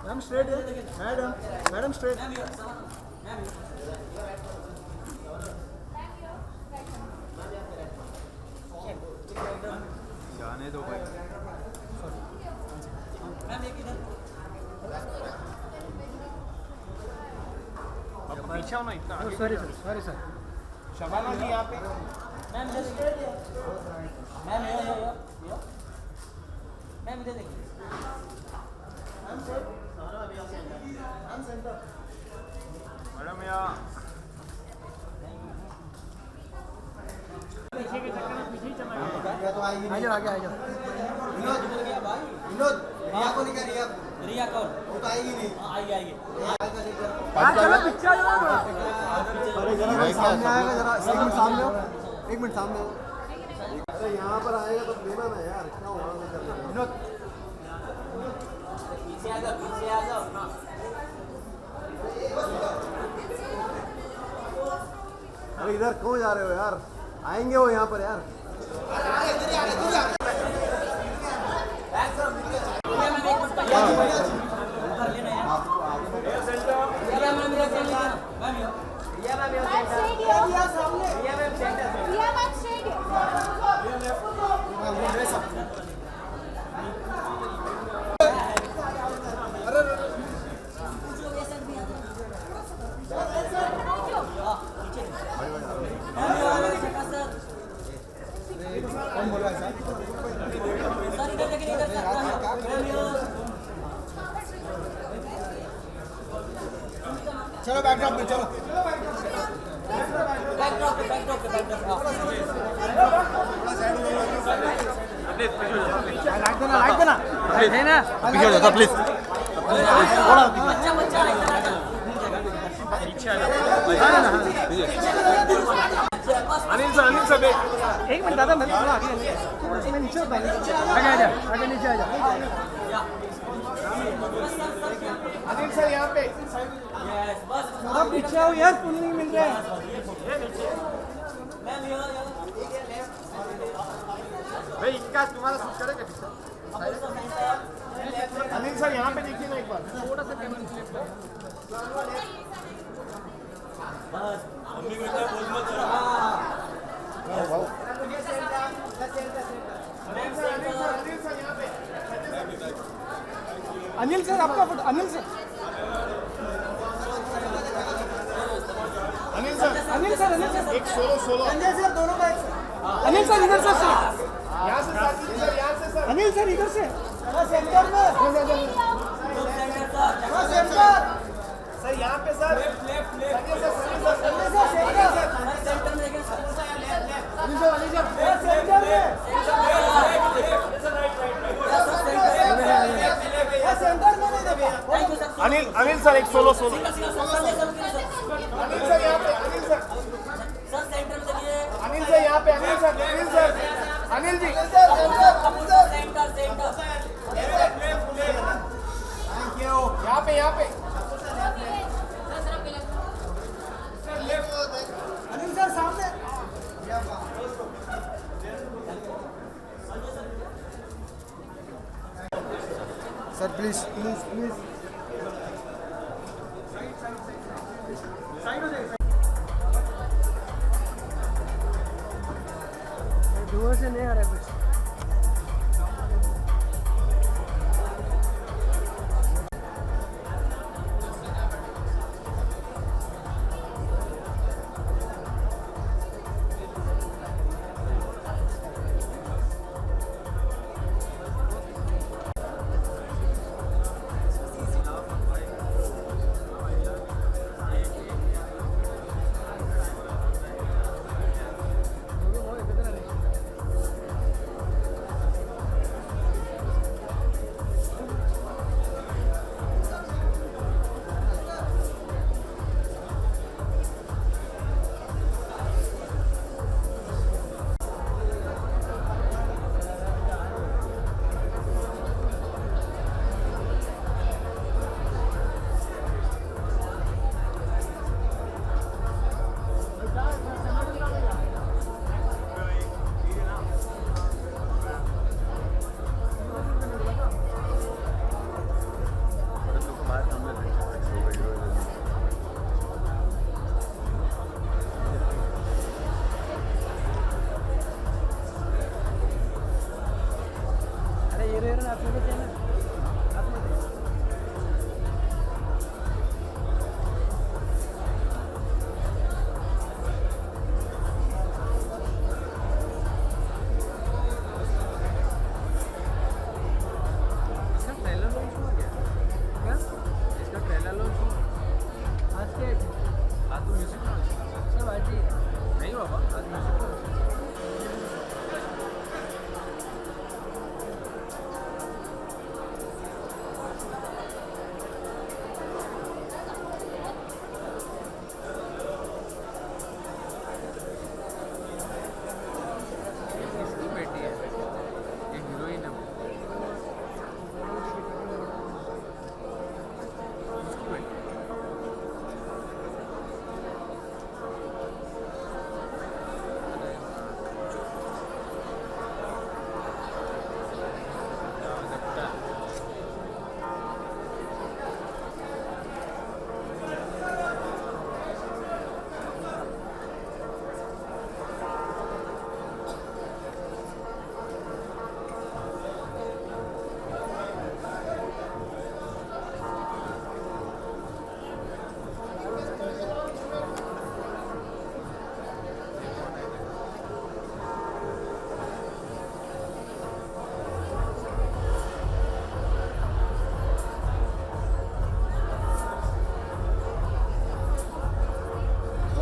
Ma'am straight है, madam straight. जाने दो भाई। अब पीछे होना इतना। Sorry sir. शबाना जी यहाँ पे। मैम मैम इधर देखिए। मैडम यहाँ पीछे के चक्कर में पीछे ही चला गया। आ जाओ विनोद रिया को नहीं कर रिया कौन? वो तो आएगी नहीं। आएगी। चलो पिक्चर अरे जरा सामने आएगा, जरा एक मिनट सामने हो, अरे यहाँ पर आएगा तो देना ना यार, क्या हुआ विनोद। पीछे आ जाओ। अरे इधर क्यों जा रहे हो यार, आएंगे वो यहाँ पर यार। कौन बोल रहा है सर? चलो बैकड्रॉप में चलो। बैकड्रॉप लाइट देना पीछे जाता प्लीज। बच्चा पीछे आ जाओ। अनिल सर एक मिनट दादा, मैं थोड़ा आगे मैं नीचे होता हूँ। आगे नीचे आ जा। अनिल सर यहाँ पे। थोड़ा पीछे आओ यार, पुल नहीं मिल रहा है। भाई इनका तुम्हारा सूट करेगा पिक्चर। अनिल सर यहाँ पे देखिए ना एक बार। थोड़ा सा कैमरा फ्लिप करो। अनिल सर आपका फोटो। अनिल सर एक सोलो संजय सर दोनों का। अनिल सर इधर से यहाँ से सर, यहाँ से सर। अनिल सर इधर से सेंटर में। सर यहाँ पे सर। अनिल सर एक सोलो। अनिल सर यहाँ पे। अनिल सर यहाँ पे। अनिल जी। यहाँ पे। अनिल सर सामने। Sir please. दूर से नहीं आ रहा कुछ।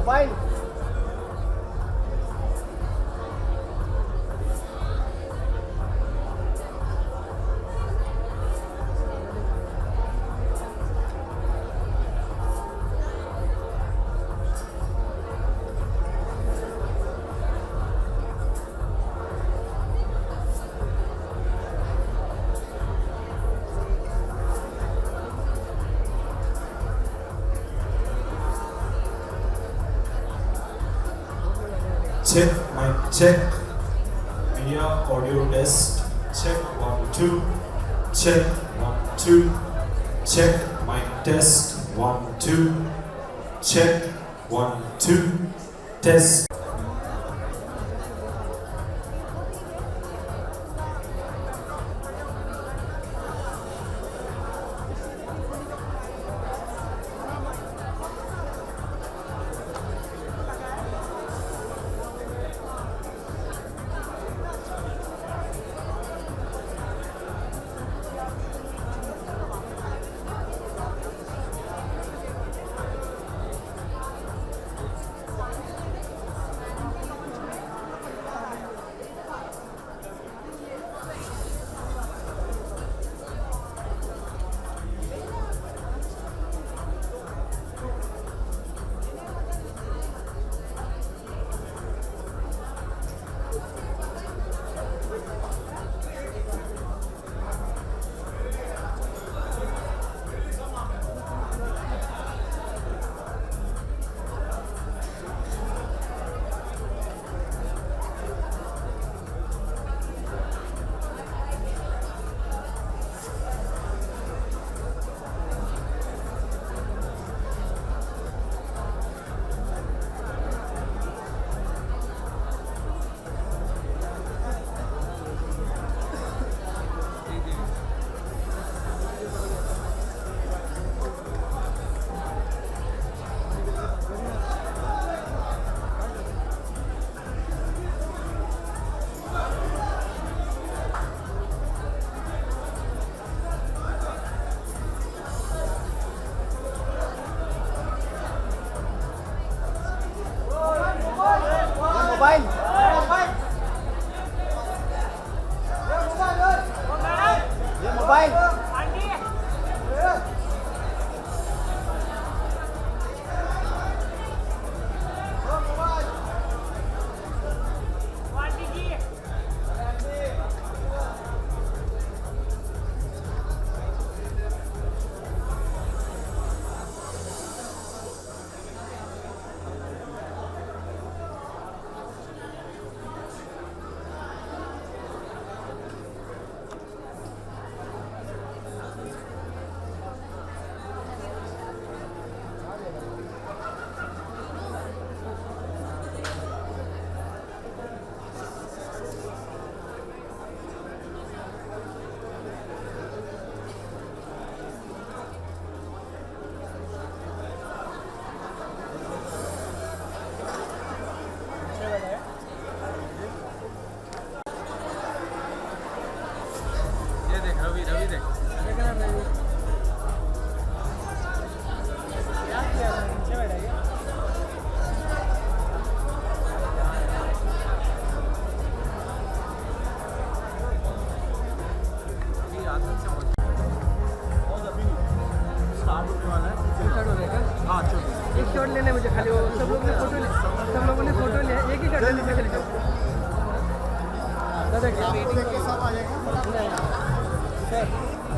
Mobile Check, mic check. Media audio test. Check 1 2. Check 1 2. Check mic test 1 2. Check 1 2. Test.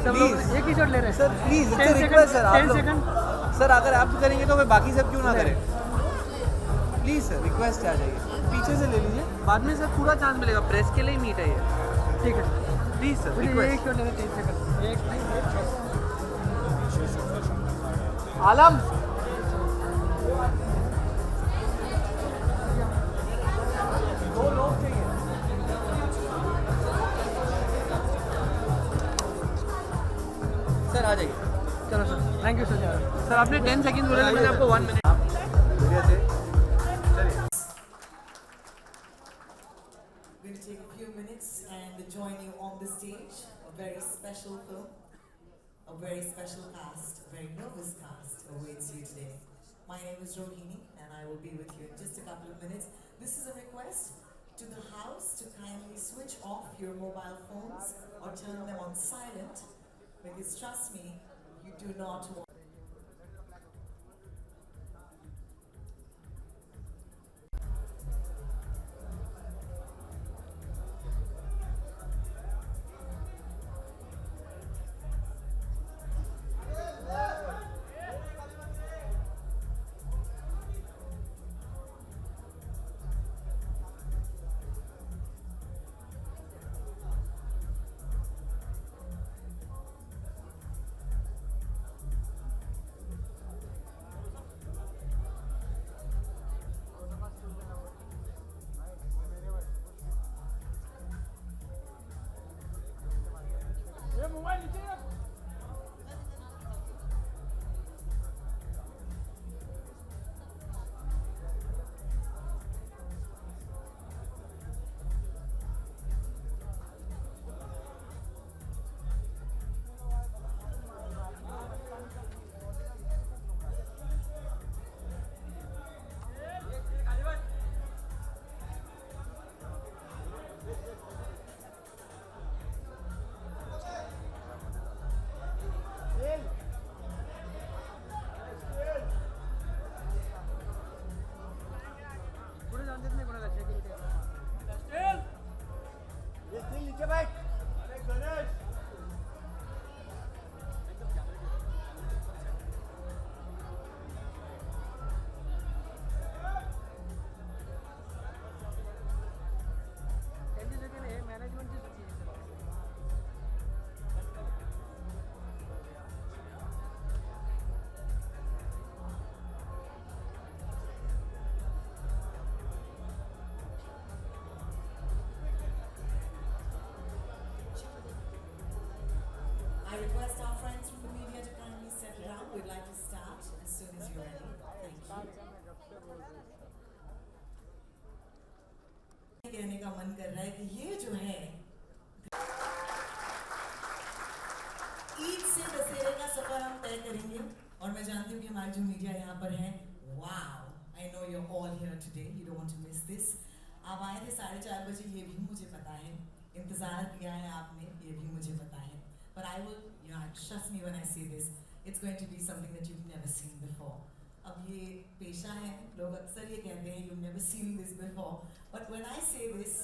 सब लोग एक ही शॉट ले रहे हैं सर प्लीज 10 रिक्वेस्ट सर आप 10 लोग सेकंड सर अगर आप करेंगे तो फिर बाकी सब क्यों ना करें प्लीज सर रिक्वेस्ट आ जाइए पीछे से ले लीजिए बाद में सर पूरा चांस मिलेगा प्रेस के लिए ही मीट है ये ठीक है प्लीज सर मुझे एक रिक्वेस्ट शॉट लेना 30 सेकंड एक आलम सर आ जाइए चलो sir thank you sir sir आपने 10 सेकंड बोले मैंने आपको 1 मिनट बढ़िया से चलिए We'll take a few minutes and join you on the stage. A very special film, a very special cast, a very nervous cast awaits you today. My name is Rohini and I will be with you in just a couple of minutes. This is a request to the house to kindly switch off your mobile phones or turn them on silent because trust me, you do not want I request our friends from the media to kindly settle down. We'd like to start as soon as you're ready. Thank you. कहने का मन कर रहा है कि ये जो है ईद से दशहरे का सफर हम तय करेंगे और मैं जानती हूँ कि हमारी जो मीडिया यहाँ पर है wow I know you all here today you don't want to miss this आप आए थे 4:30 बजे ये भी मुझे पता है इंतजार किया है आपने ये भी मुझे पता है but I will trust me when I say this it's going to be something that you've never seen before अब ये पेशा है लोग अक्सर ये कहते हैं you've never seen this before but when I say this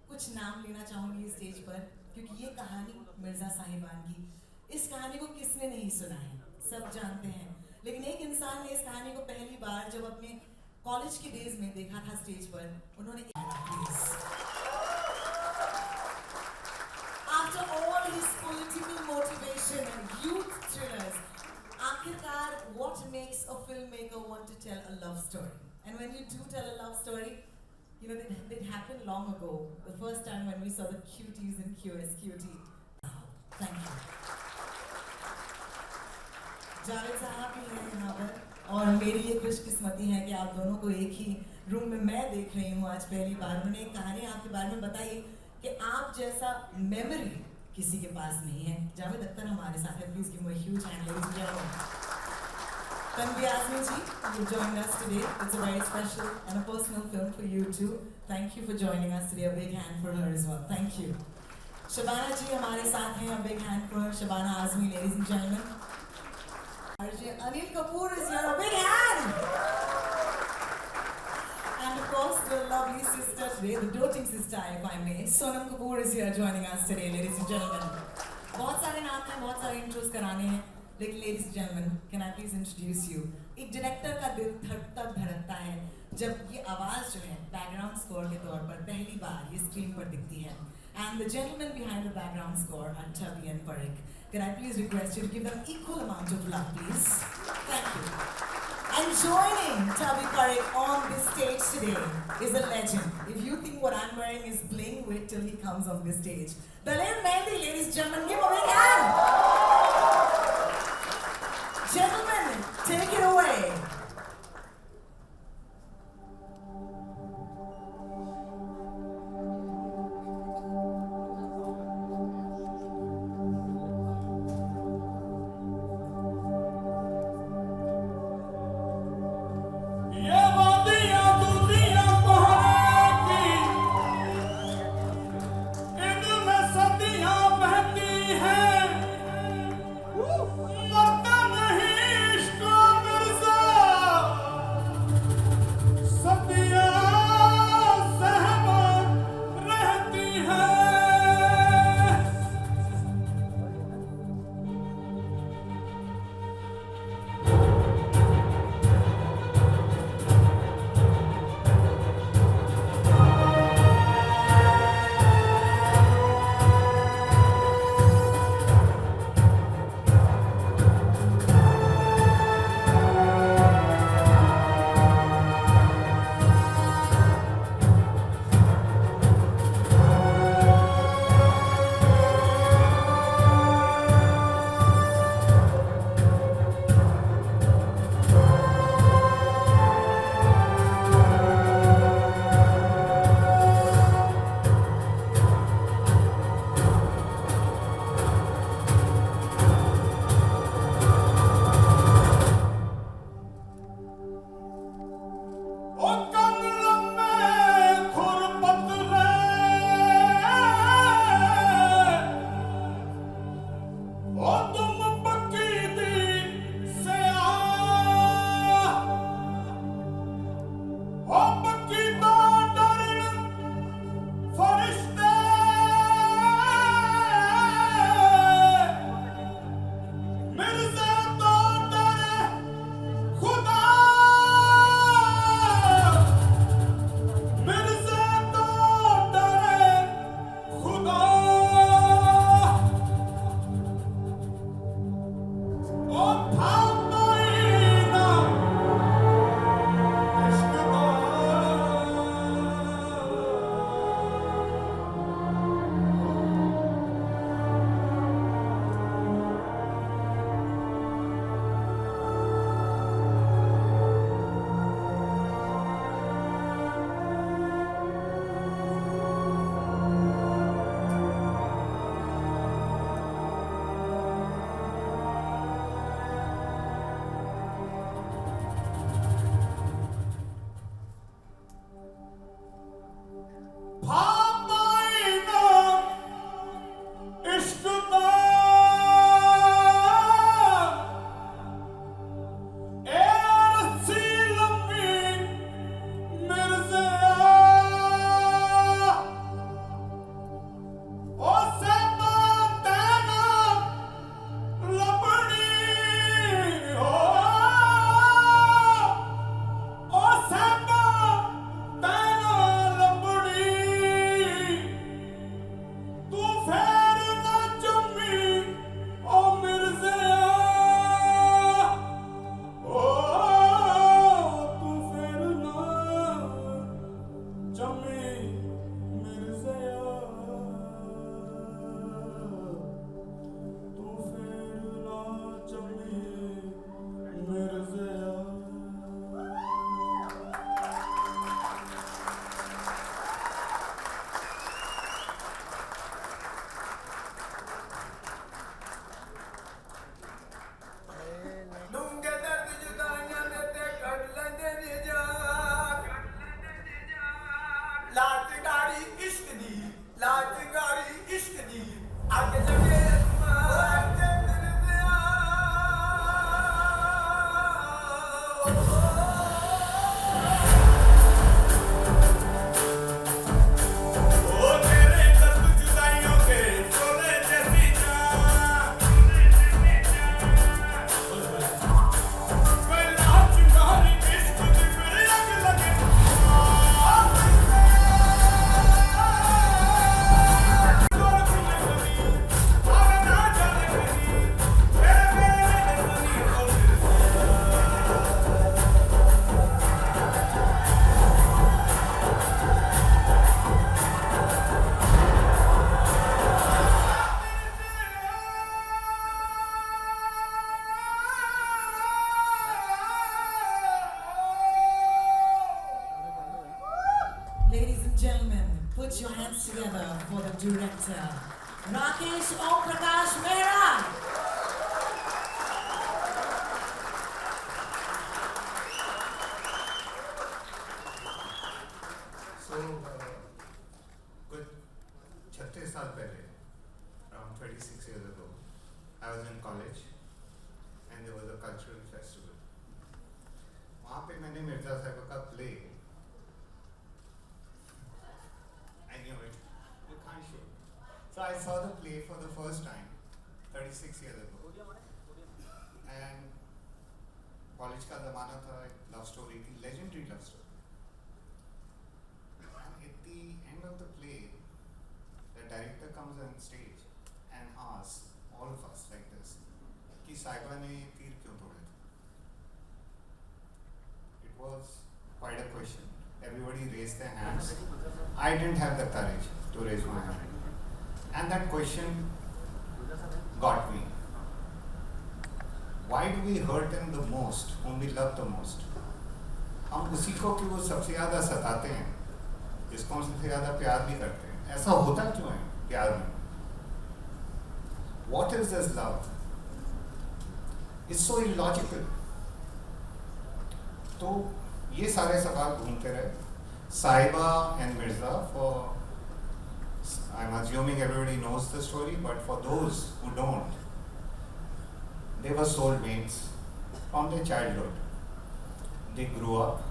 कुछ नाम लेना चाहूँगी इस स्टेज पर क्योंकि ये कहानी मिर्ज़ा साहिबान की इस कहानी को किसने नहीं सुना है सब जानते हैं लेकिन एक इंसान ने इस कहानी को पहली बार जब अपने कॉलेज के डेज में देखा था स्टेज पर उन्होंने After all his political motivation and youth thrillers, आखिरकार what makes a filmmaker want to tell a love story? And when you do tell a love story, you know it happened long ago. The first time when we saw the cuties in QSQT. Thank you. Javed साहब भी हैं यहाँ पर और मेरी ये खुशकिस्मती है कि आप दोनों को एक ही रूम में मैं देख रही हूँ आज पहली बार मैंने एक कहानी आपके बारे में बताई कि आप जैसा मेमोरी किसी के पास नहीं है जावेद अख्तर हमारे साथ है please give me a huge hand ladies and gentleman Tanvi Azmi ji, you joined us today. It's a very special and a personal film for you too. Thank you for joining us today. A big hand for her as well. Thank you. Shabana ji हमारे साथ हैं. A big hand for her. Shabana Azmi, ladies and gentlemen. Anil Kapoor is here. A big hand. And of course, the lovely sister today, the doting sister, if I may. Sonam Kapoor is here joining us today, ladies and gentlemen. बहुत सारे नाम हैं, बहुत सारे intros कराने हैं, लेकिन ladies and gentlemen, can I please introduce you? एक डायरेक्टर का दिल तब धड़कता है जब ये आवाज जो है बैकग्राउंड स्कोर के तौर पर पहली बार ये स्क्रीन पर दिखती है. And the gentlemen behind the background score are Chavi and Parik. Can I please request you to give them equal amount of love, please? Thank you. And joining Chavi Parik on this stage today is a legend. If you think what I'm wearing is bling, wait till he comes on this stage. Daleen Mehndi, ladies and gentlemen, give a big hand. Gentlemen, take it away. gentlemen, put your hands together for the director, Rakesh Om Prakash Mehra. So, कुछ 36 साल पहले, around 26 years ago, I was in college and there was a cultural festival. वहाँ पे मैंने मिर्जा साहब का play, I knew it, you can't show. So I saw the play for the first time, 36 years ago. And college का ज़माना था, एक love story थी, legendary love story. At the end of the play, the director comes on stage and asks all of us like this, कि साहिबा ने तीर क्यों तोड़े थे? It was quite a question. Everybody raised their hands. I didn't have the courage to raise my hand. And that question got me. Why do we hurt them the most, whom we love the most? हम उसी को कि वो सबसे ज़्यादा सताते हैं, जिसको हम सबसे ज़्यादा प्यार भी करते हैं. ऐसा होता क्यों है प्यार में? What is this love? It's so illogical. तो ये सारे सवाल घूमते रहे. साहिबा and Mirza, for I'm assuming everybody knows the story, but for those who don't, they were soulmates from their childhood. They grew up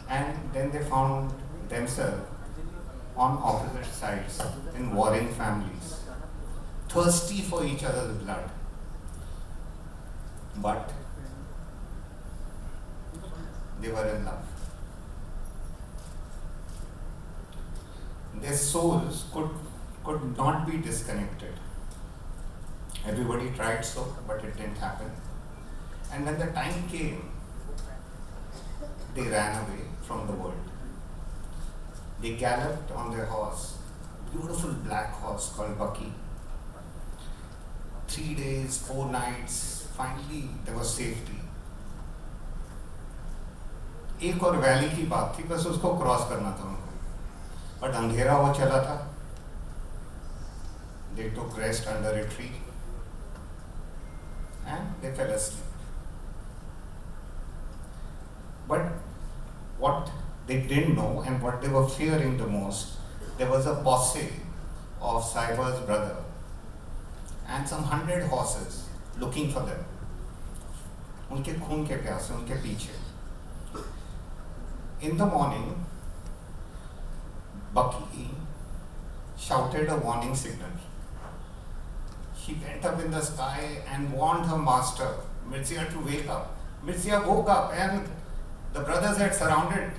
and then they found themselves on opposite sides in warring families, thirsty for each other's blood. But they were in love. Their souls could not be disconnected. Everybody tried so, but it didn't happen. And when the time came, they ran away from the world. They galloped on their horse, beautiful black horse called Bucky. 3 days, 4 nights, finally there was safety. एक और valley की बात थी, बस उसको cross करना था उनको, बट अंधेरा हो चला था. They took rest under a tree and they fell asleep. But what they didn't know and what they were fearing the most, there was a posse of Sahiba's brother and some 100 horses looking for them. उनके खून के प्यासे, उनके पीछे. In the morning, Bucky shouted a warning signal. She went up in the sky and warned her master, Mirza, to wake up. Mirza woke up and the brothers had surrounded.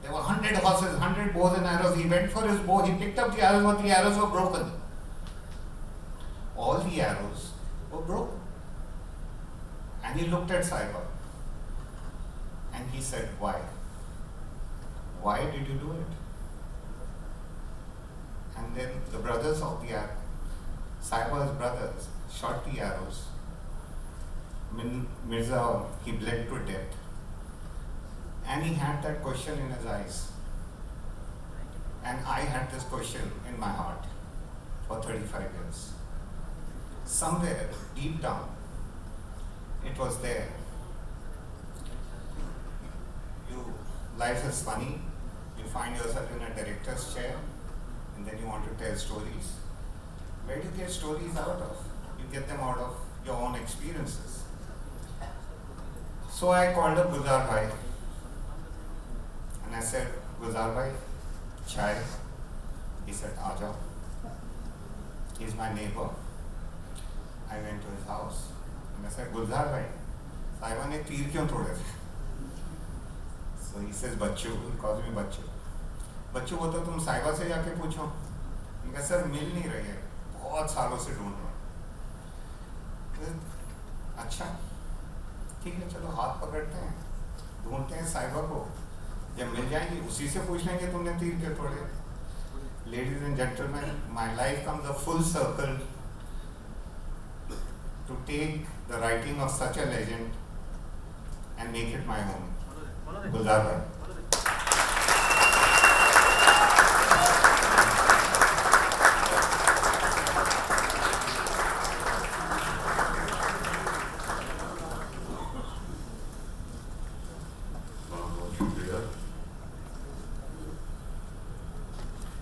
There were 100 horses, 100 bows and arrows. He went for his bow, he picked up the arrows, but the arrows were broken. All the arrows were broken. And he looked at Sahiba and he said, why? Why did you do it? And then the brothers of the Sahiba's brothers shot the arrows. Mirza, he bled to death. And he had that question in his eyes. And I had this question in my heart for 35 years. Somewhere deep down, it was there. Life is funny. You find yourself in a director's chair and then you want to tell stories. Where do you get stories out of? You get them out of your own experiences. So I called up Gulzar Bhai and I said, Gulzar Bhai, chai? He said, Aaja. He's my neighbor. I went to his house and I said, Gulzar Bhai, Sahiba ne तीर क्यों तोड़े थे? So he says, Bachchu, he calls me बच्चू. बच्चू वो तो तुम साहिबा से जाके पूछो. मैं कहा सर मिल नहीं रही है, बहुत सालों से ढूंढ रहा हूँ. अच्छा, ठीक है चलो हाथ पकड़ते हैं, ढूंढते हैं साहिबा को. जब मिल जाएंगी उसी से पूछ लेंगे तुमने तीर क्यों तोड़े. Ladies and gentlemen, my life comes a full circle to take the writing of such a legend and make it my own. Gulzar Bhai.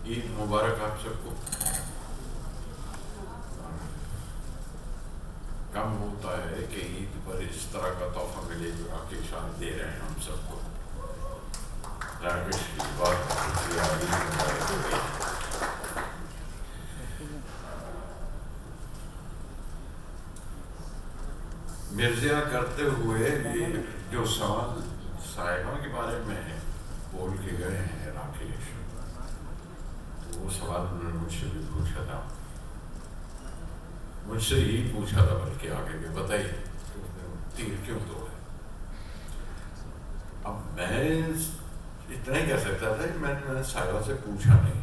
Eid मुबारक आप सबको। कम होता है कि ईद पर इस तरह का तोहफा मिले जो राकेश आज दे रहे हैं हम सबको। राकेश की बात मिर्जिया करते हुए ये जो सवाल साहिबा के बारे में बोल के गए हैं राकेश, तो वो सवाल उन्होंने मुझसे भी पूछा था, मुझसे ही पूछा था बल्कि आगे के बताइए तीर क्यों तोड़े। अब मैं इतना ही कह सकता था कि मैंने साहिबा से पूछा नहीं,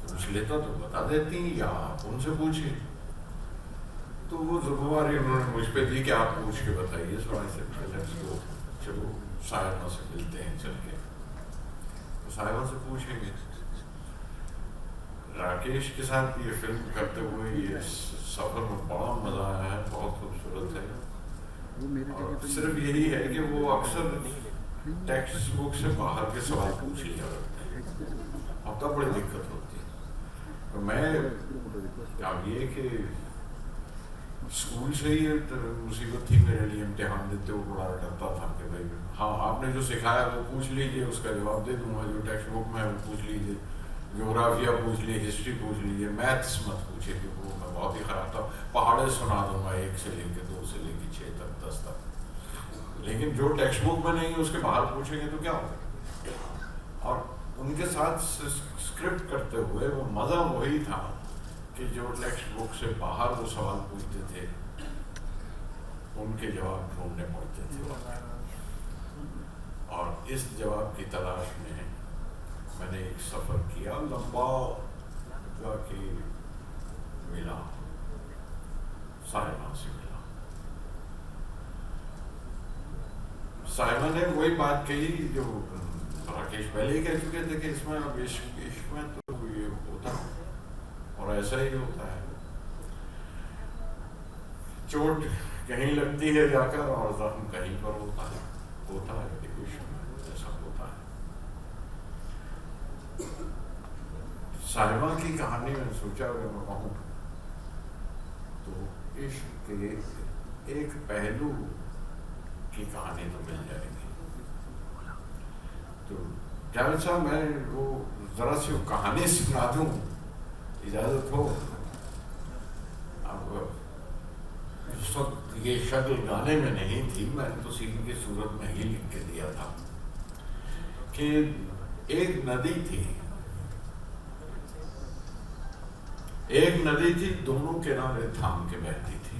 पूछ लेता तो बता देती या आप उनसे पूछिए। तो वो जिम्मेवारी उन्होंने मुझ पर दी कि आप पूछ के बताइए। सो आई सेड चलो साहिबा से मिलते हैं चल के, तो साहिबा से पूछेंगे। राकेश के साथ ये फिल्म करते हुए ये सफर में बड़ा मजा आया है, बहुत खूबसूरत है। और सिर्फ यही है कि वो अक्सर टेक्स्ट बुक से बाहर के सवाल पूछ लिया करते हैं, अब तब बड़ी दिक्कत होती है। तो मैं अब ये कि स्कूल से ही मुसीबत थी मेरे लिए, इम्तिहान देते हुए बड़ा डरता था कि भाई हाँ आपने जो सिखाया वो पूछ लीजिए, उसका जवाब दे दूंगा, जो टेक्स्ट बुक में है वो पूछ लीजिए, ज्योग्राफिया पूछ लीजिए, हिस्ट्री पूछ लीजिए, मैथ्स मत पूछिए क्योंकि वो मैं बहुत ही ख़राब था। पहाड़े सुना दूंगा 1 से लेकर 2 से लेकर 6 तक 10 तक, लेकिन जो टेक्स्ट बुक में नहीं है उसके बाहर पूछेंगे तो क्या होगा। और उनके साथ स्क्रिप्ट करते हुए वो मज़ा वही था कि जो टेक्स्ट बुक से बाहर वो सवाल पूछते थे उनके जवाब ढूंढने पड़ते थे, और इस जवाब की तलाश में मैंने एक सफ़र किया लंबा, जाके मिला साहिबा से मिला। साहिबा ने वही बात कही जो राकेश पहले ही कह चुके थे कि इसमें अब इश्क में तो ये होता है और ऐसा ही होता है, चोट कहीं लगती है जाकर और जख्म कहीं पर होता है इश्क में ऐसा होता है। साहिबा की कहानी में सोचा अगर मैं कहूँ तो इश्क के एक पहलू की कहानी तो मिल जाएगी। तो जावेद साहब मैं वो जरा सी कहानी सुना दूँ, इजाज़त हो? अब उस वक्त ये शक्ल गाने में नहीं थी, मैंने तो सीन की सूरत में ही लिख के दिया था कि एक नदी थी दोनों किनारे थाम के बहती थी।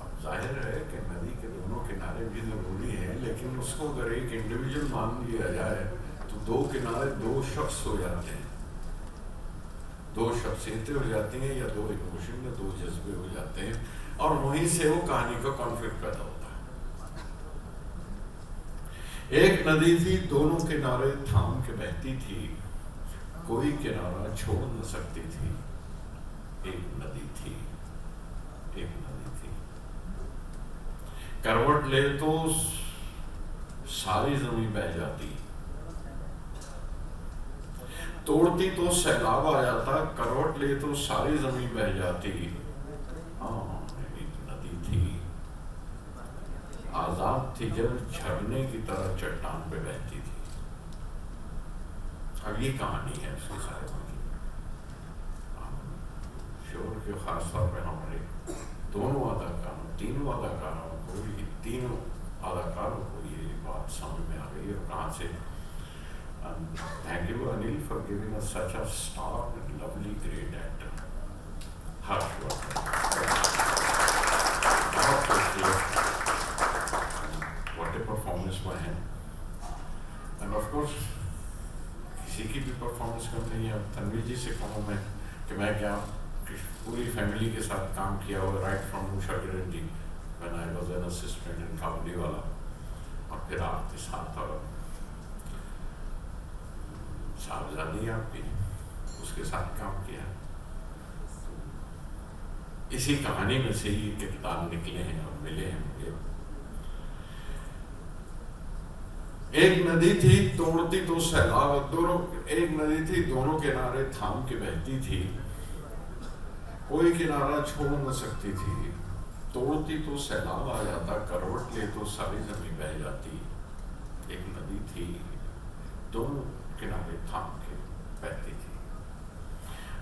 अब जाहिर है कि नदी के दोनों किनारे भी जरूरी है, लेकिन उसको अगर एक इंडिविजुअल मान लिया जाए तो 2 किनारे 2 शख्स हो जाते हैं, 2 शख्सियतें हो जाती हैं, या 2 इमोशन या 2 जज्बे हो जाते हैं, और वहीं से वो कहानी का कॉन्फ्लिक्ट पैदा होता है। एक नदी थी दोनों किनारे थाम के बहती थी, कोई किनारा छोड़ न सकती थी। एक नदी थी करवट ले तो सारी जमीन बह जाती, तोड़ती तो सैलाब आ जाता, करवट ले तो सारी जमीन बह जाती। हाँ एक नदी थी, आजाद थी जब झरने की तरह चट्टान पे बहती थी। अब ये कहानी है उसके साहिबा की। शोर के खास तौर पे हमारे दोनों अदाकारों, तीनों अदाकारों को, ये तीनों अदाकारों को ये बात समझ में आ गई और कहाँ से। Thank you Anil for giving us such a star and lovely great actor, Harshvardhan. बहुत खूबसूरत, what a performance by him. And of course किसी की भी परफॉर्मेंस कम नहीं है। तनवीर जी से कहूँ मैं कि मैं क्या पूरी फैमिली के साथ काम किया हुआ, right from Usha Kiran ji when I was an assistant in Kabuliwala, और फिर आपके साथ और साहबजादी आपकी उसके साथ काम किया। इसी कहानी में से ही किरदार निकले हैं और मिले हैं मुझे। एक नदी थी तोड़ती तो सैलाब, दोनों एक नदी थी दोनों किनारे थाम के बहती थी, कोई किनारा छोड़ न सकती थी, तोड़ती तो सैलाब आ जाता, करवट ले तो सारी जमीन बह जाती। एक नदी थी दोनों किनारे थाम के बहती थी,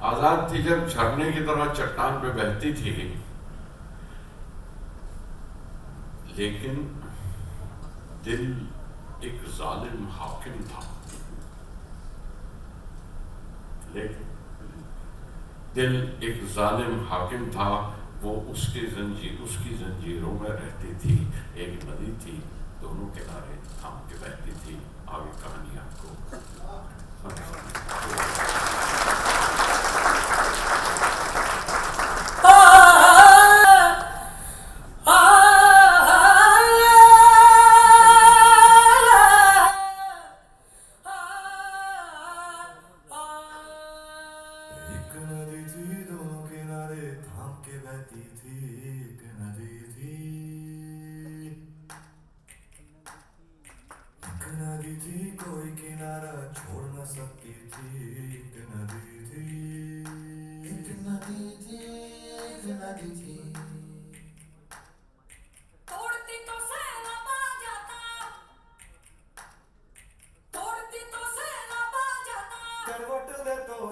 आजाद थी जब झरने की तरह चट्टान पे बहती थी, लेकिन दिल एक जालिम हाकिम था, लेकिन दिल एक जालिम हाकिम था, वो उसकी जंजीरों में रहती थी। एक नदी थी दोनों किनारे थाम के बहती थी। आगे कहानी आपको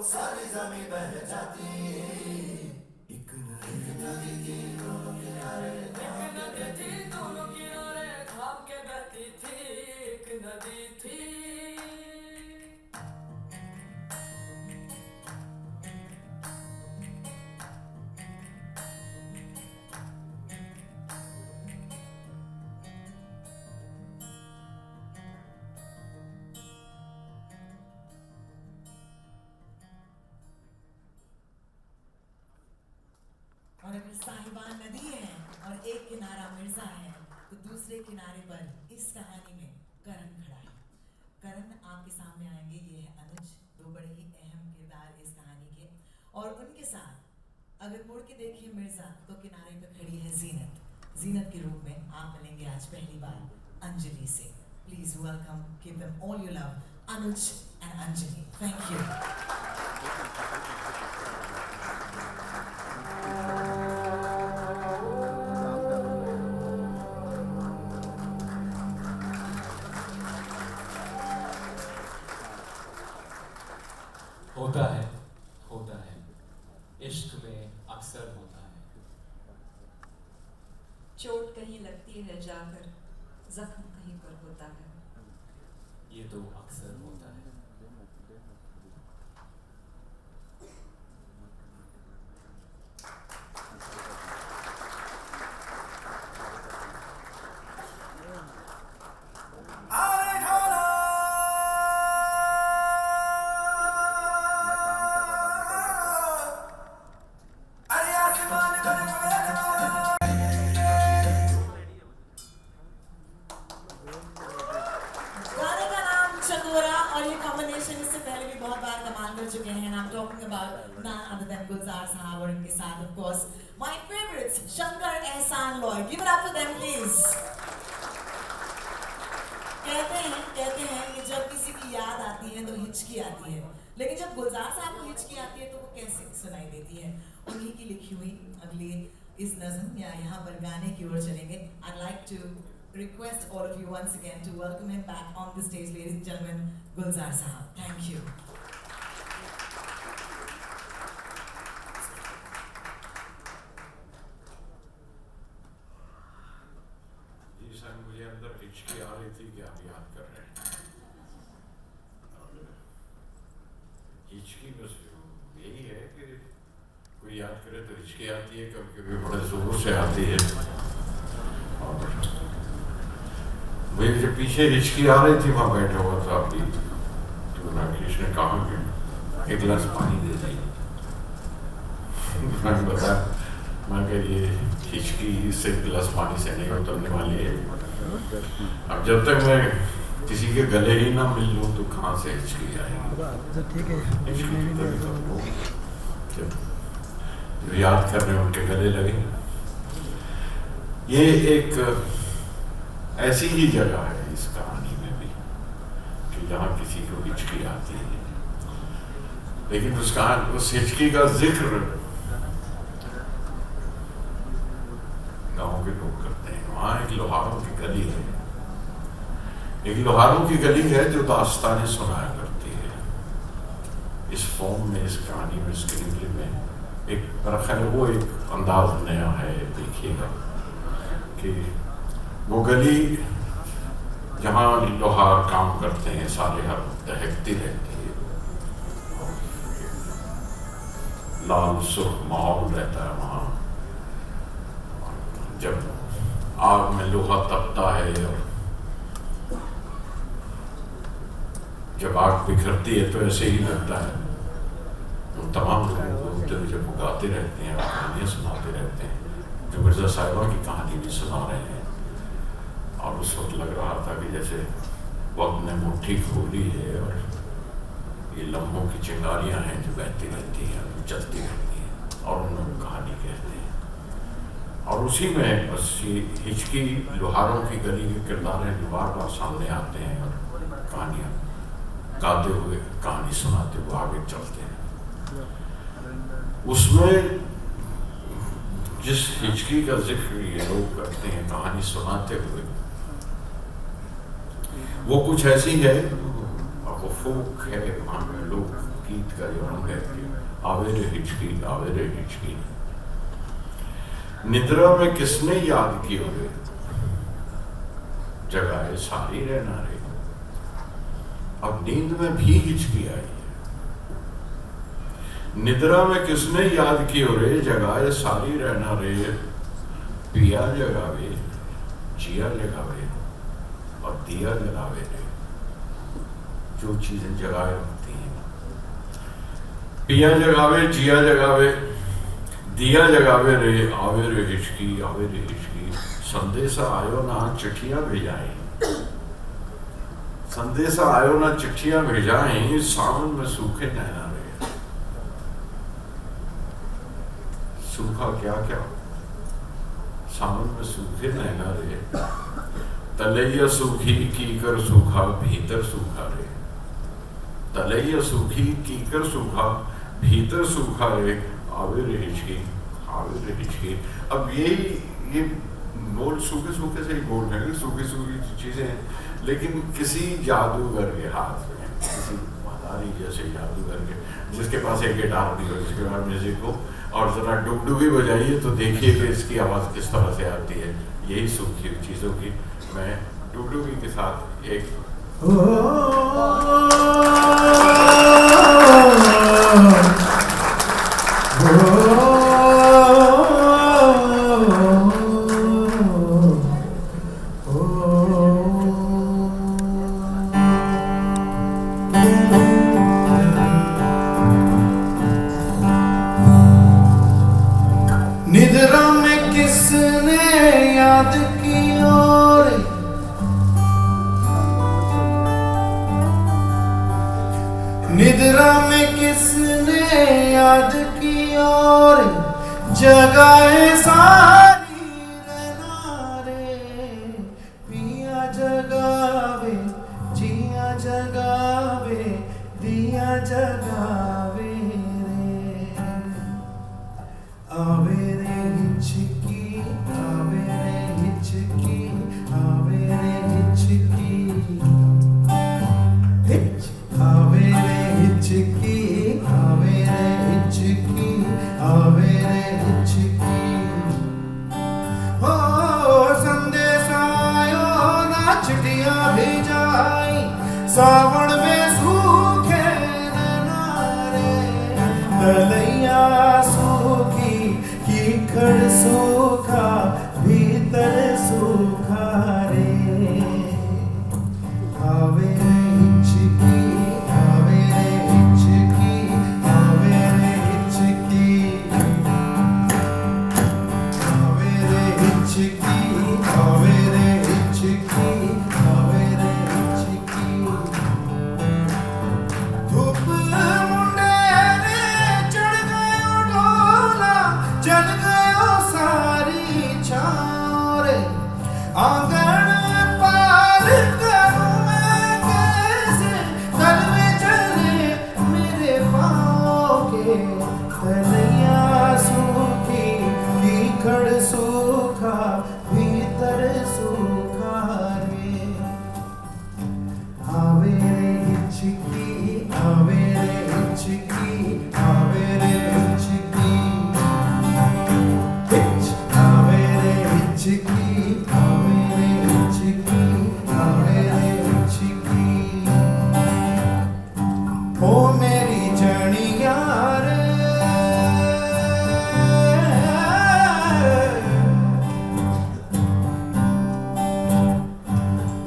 सारी जमीन बह जाती। एक नदी थी दोनों किनारे थाम के बहती थी। एक नदी थी। और अगर साहिबा नदी है और एक किनारा मिर्जा है, तो दूसरे किनारे पर इस कहानी में करण खड़ा है। करण आपके सामने आएंगे, ये है अनुज, दो बड़े ही अहम किरदार इस कहानी के। और उनके साथ अगर मुड़ के देखिए मिर्जा, तो किनारे पर खड़ी है जीनत। जीनत के रूप में आप मिलेंगे आज पहली बार अंजलि से। Please welcome, give them all your love, Anuj and Anjali. Thank you. होता है, इश्क में अक्सर होता है। चोट कहीं लगती है जाकर, जख्म कहीं पर होता है। ये तो अक्सर होता है। और ये कॉम्बिनेशन इससे पहले भी बहुत बार कमाल कर चुके हैं। I'm talking about none other than गुलजार साहब और इनके साथ of course my favorites Shankar एहसान Loy. Give it up for them please। कहते हैं कि जब किसी की याद आती है तो हिचकी आती है, लेकिन जब गुलजार साहब को हिचकी आती है तो वो कैसे सुनाई देती है। उन्हीं की लिखी हुई अगली इस नज़म या यहाँ पर गाने की ओर चलेंगे। I'd like to request all of you once again to welcome him back on the stage, ladies and gentlemen, Gulzar Sahab. Thank you. जी सर, मुझे अंदर हिचकी आ रही थी कि आप याद कर रहे हैं। हिचकी बस यही है कि कोई याद करे तो हिचकी आती है, कभी कभी बड़े जोरों से आती है। और मुझे जब पीछे हिचकी आ रही थी, वहाँ बैठा हुआ था अभी, तो राकेश ने कहा कि एक गिलास पानी दे दी। मैंने बताया, मैं कह ये हिचकी से गिलास पानी से नहीं उतरने वाली है। अब जब तक मैं किसी के गले ही ना मिल लूँ तो कहाँ से हिचकी आएगी। जो याद कर रहे हैं उनके गले लगे। ये एक ऐसी ही जगह है इस कहानी में भी, जहाँ किसी को हिचकी आती है, लेकिन उस हिचकी का जिक्र गाँव के लोग करते हैं। वहाँ एक लोहारों की गली है, एक लोहारों की गली है जो दास्तानें सुनाया करती है। इस फॉर्म में, इस कहानी में, स्क्रीन प्ले में एक बरखैर वो एक अंदाज नया है। देखिएगा कि वो गली जहाँ लोहार काम करते हैं, सारे हर दहकती रहती है, लाल सुर्ख माहौल रहता है वहाँ। जब आग में लोहा तपता है और जब आग बिखरती है तो ऐसे ही लगता है। तो तमाम लोग जब वो गाते रहते हैं, कहानियाँ सुनाते रहते हैं, जो मिर्ज़ा साहिबा की कहानी भी सुना रहे हैं, और उस वक्त लग रहा था कि जैसे वक्त ने मुट्ठी खोली है और ये लम्हों की चिंगारियाँ हैं जो बहती रहती हैं, जो चलती रहती हैं, और उन लोग कहानी कहते हैं। और उसी में बस ये हिचकी लोहारों की गली के किरदार हैं जो बार बार सामने आते हैं और कहानियाँ गाते हुए, कहानी सुनाते हुए आगे चलते हैं। उसमें जिस हिचकी का जिक्र ये लोग करते हैं कहानी सुनाते हुए, वो कुछ ऐसी है, और वो फोक है, वहाँ में लोग गीत का जो रंग है कि आवेरे हिचकी, आवेरे हिचकी, निद्रा में किसने याद की होवे, जगाए सारी रहना रे। अब नींद में भी हिचकी आई है। निद्रा में किसने याद की हो रे, जगाए सारी रहना रे। पिया जगावे, जिया जगावे और दिया जगावे रे। जो चीजें जगाए रखती हैं, पिया जगावे, जिया जगावे, दिया जगावे रे। आवे रे हिचकी, आवे रे हिचकी, संदेशा आयो ना चिट्ठियां भेजाएं, संदेशा आयो ना चिट्ठियां भेजाएं, सावन में सूखे नैना रे। सूखा क्या क्या, सावन में सूखे नैना रे। तलैया सूखी कीकर सूखा, भीतर सूखा रे। तलैया सूखी कीकर सूखा, भीतर सूखा रे। आवे रे हिचकी, आवे रे हिचकी। अब ये बोल सूखे सूखे से ही बोल रहे हैं, सूखी सूखी चीजें, लेकिन किसी जादूगर के हाथ में, किसी मदारी जैसे जादूगर के, जिसके पास एक गिटार भी हो, जिसके पास म्यूजिक हो, और जरा डुगडुगी बजाइए तो देखिए कि इसकी आवाज़ किस तरह से आती है। यही सूखी हुई चीज़ों की मैं डुगडुगी के साथ एक निद्रा में किसने याद की और निद्रा में किसने याद की और जगाए सारी रहना रे। पिया जगावे, जिया जगावे, दिया जगावे रे। आवे रे हिचकी, आवे रे हिचकी, आवे रे हिचकी, आवे रे हिचकी, आवे रे हिचकी, आवे रे हिचकी। हो संदेशा आयो ना चिट्ठियां भेजाई, सावन में सूखे नैना रे। तलैया सूखी कीकड़ सूखा, भीतर सूखा रे। आवे रे हिचकी, आवे रे हिचकी, आवे रे हिचकी, आवे रे हिचकी, आवे रे हिचकी, आवे रे हिचकी। तलैया सूखी कीकड़ सूखा भीतर सूखा रे आवे रे हिचकी आवे रे हिचकी आवे रे हिचकी हिच आवे रे हिचकी आवे रे हिचकी आवे रे हिचकी ओ मेरी जड़िया रे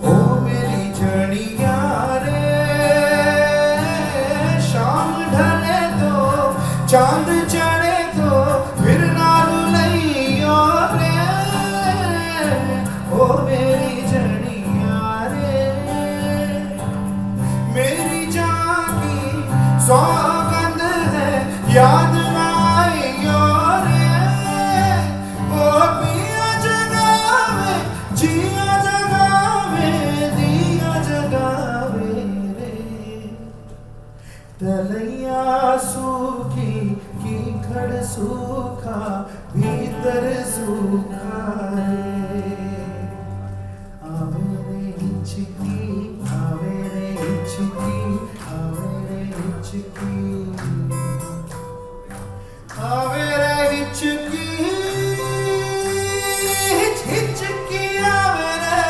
ओ मेरी जड़िया रे शाम ढले तो चांद चढ़े तो फिर नालू लइयो रे ओ मेरी जड़िया रे मेरी जान की सौगंध है याद आइयो रे ओ पिया जगावे जिया जगावे दिया जगावे रे तलैया सूखी कीकड़ सूखा भीतर सूखा रे आवे रे हिचकी आवे रे हिचकी आवे रे हिचकी आवे रे हिचकी हिच हिचकी आवे रे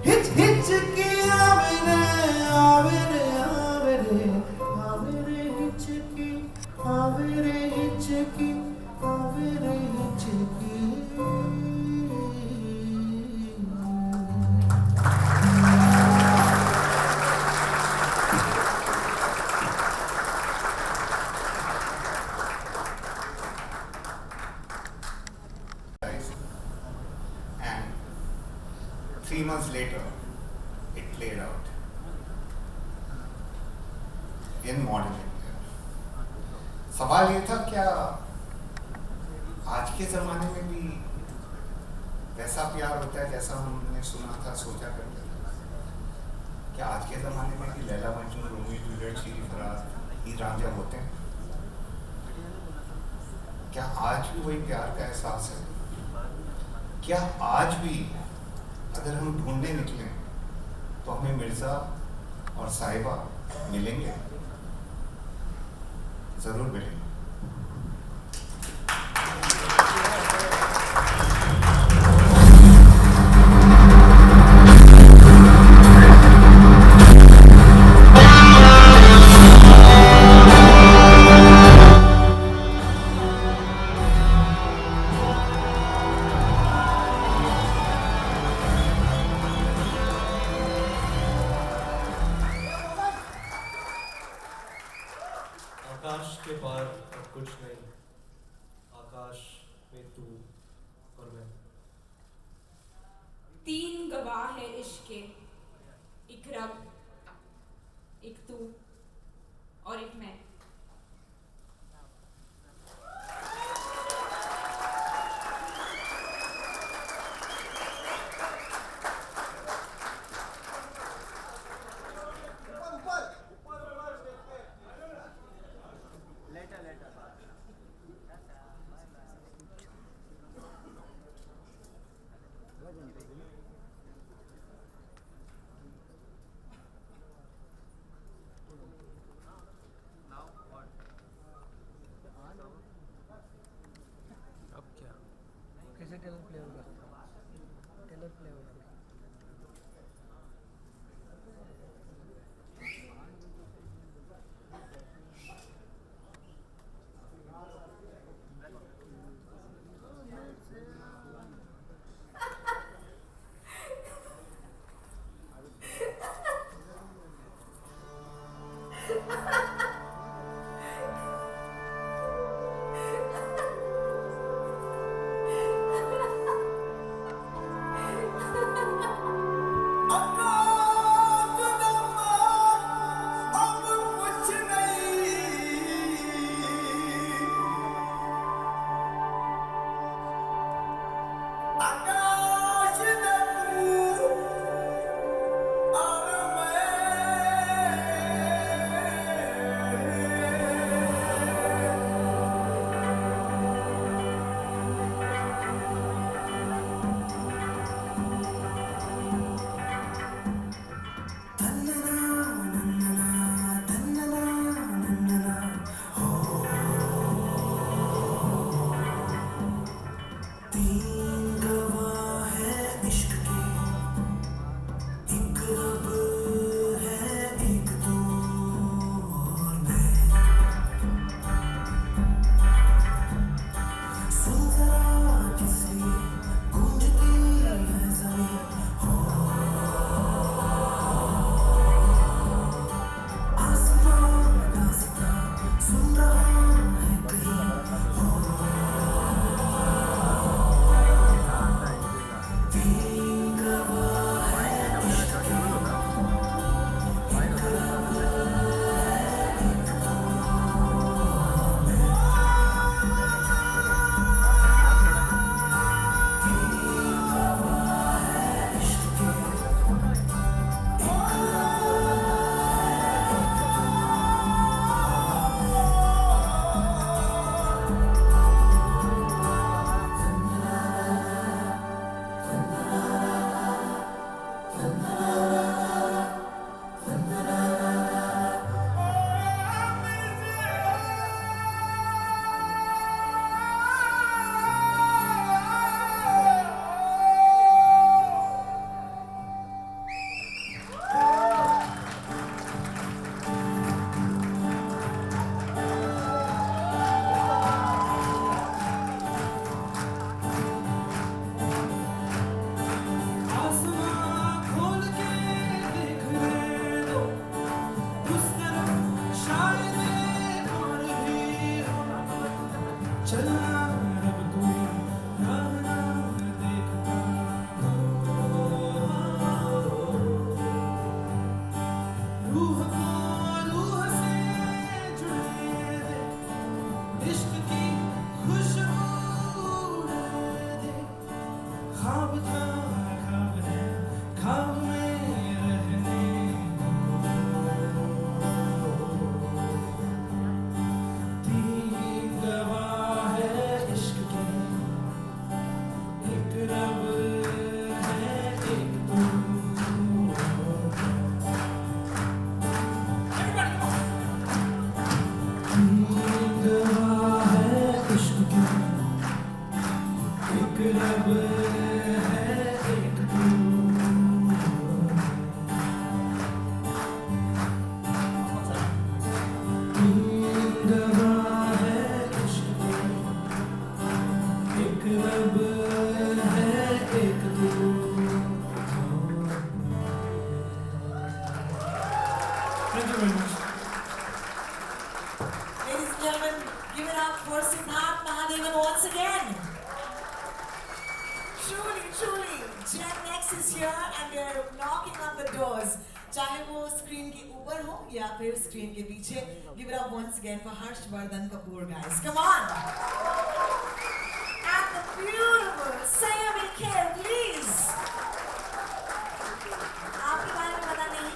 हिच हिचकी आवे रे आवे रे आवे रे आवे रे हिचकी आवे रे हिचकी आवे रे हिचकी And 3 months later, it played out in modern India. सवाल ये था क्या आज के ज़माने में भी वैसा प्यार होता है जैसा हमने सुना था सोचा करते थे? क्या आज के ज़माने में भी लैला मजनू रोमियो जूलियट शीरी फराज हीर रांझा होते हैं? क्या आज भी वही प्यार का एहसास है? क्या आज भी अगर हम ढूंढने निकलें तो हमें मिर्ज़ा और साहिबा मिलेंगे? ज़रूर मिलेंगे। आकाश के पार अब कुछ नहीं, आकाश में तू और मैं। 3 गवाह है इश्क के, एक रब, एक तू और एक मैं। Now Thank you very much. Ladies and gentlemen, give it up for Siddharth Mahadevan once again. Truly, Gen X is here and they're knocking on the doors. चाहे वो स्क्रीन के ऊपर हो या फिर स्क्रीन के पीछे. Give it up once again for Harshvardhan Kapoor, guys. Come on. And the beautiful Sayami Kher, please. आपके बारे में पता नहीं.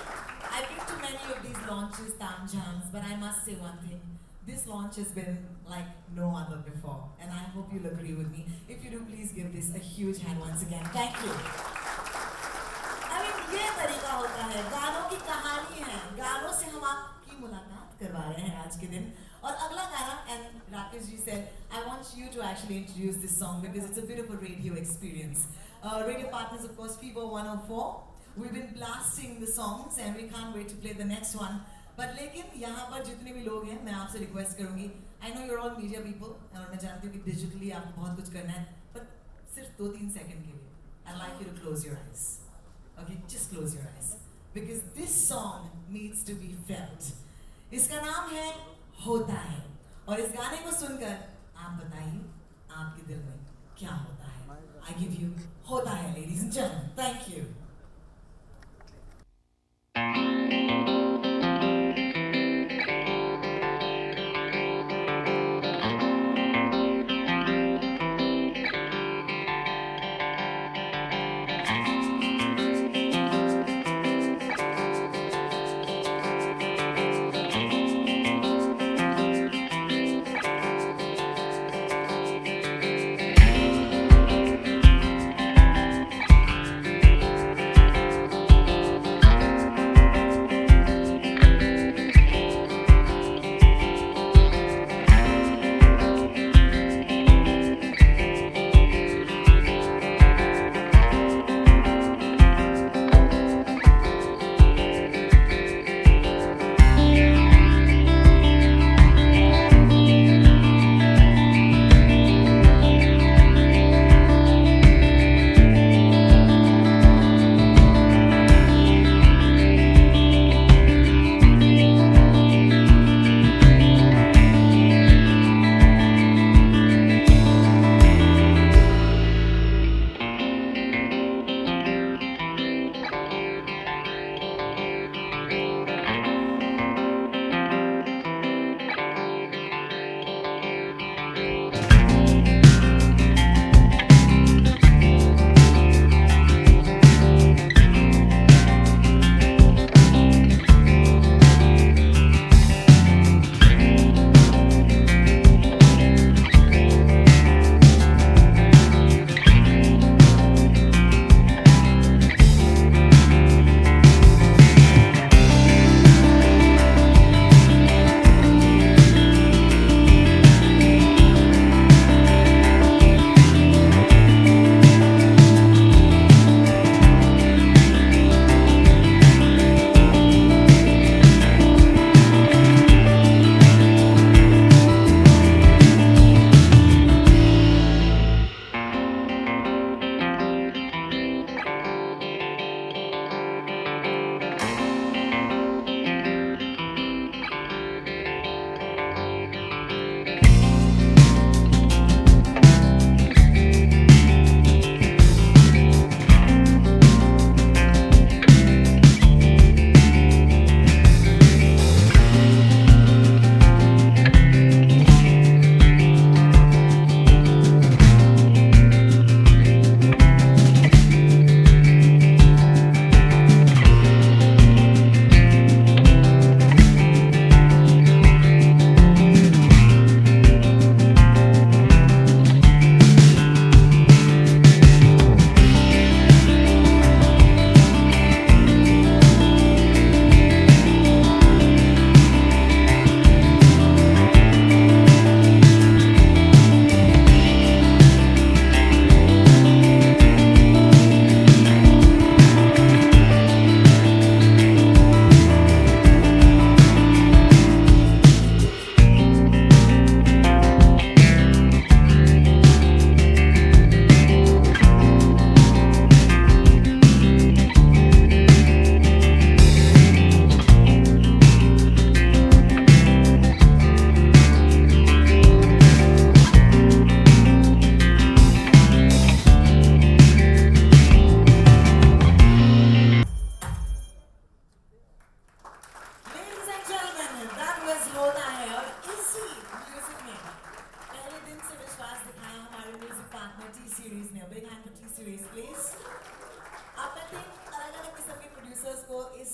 I've been to many of these launches, Tamjams, but I must say one thing. This launch has been like no other before, and I hope you'll agree with me. If you do, please give this a huge hand once again. Thank you. I mean, ये तरीका होता है, गानों की कहानी है, गानों से हम आपकी मुलाकात करवा रहे हैं आज के दिन. और अगला गाना, and Rakesh ji said, I want you to actually introduce this song because it's a bit of a radio experience. Radio partners, of course, Fever 104. We've been blasting the songs and we can't wait to play the next one. But लेकिन यहाँ पर जितने भी लोग हैं, मैं आपसे request करूँगी. I know you're all media people और मैं जानती हूँ कि digitally आपको बहुत कुछ करना है. But सिर्फ 2-3 सेकंड के लिए, I'd like you to close your eyes. Okay, just close your eyes because this song needs to be felt. इसका नाम है होता है और इस गाने को सुनकर आप बताइए आपके दिल में क्या होता है. I give you होता है, ladies and gentlemen. Thank you.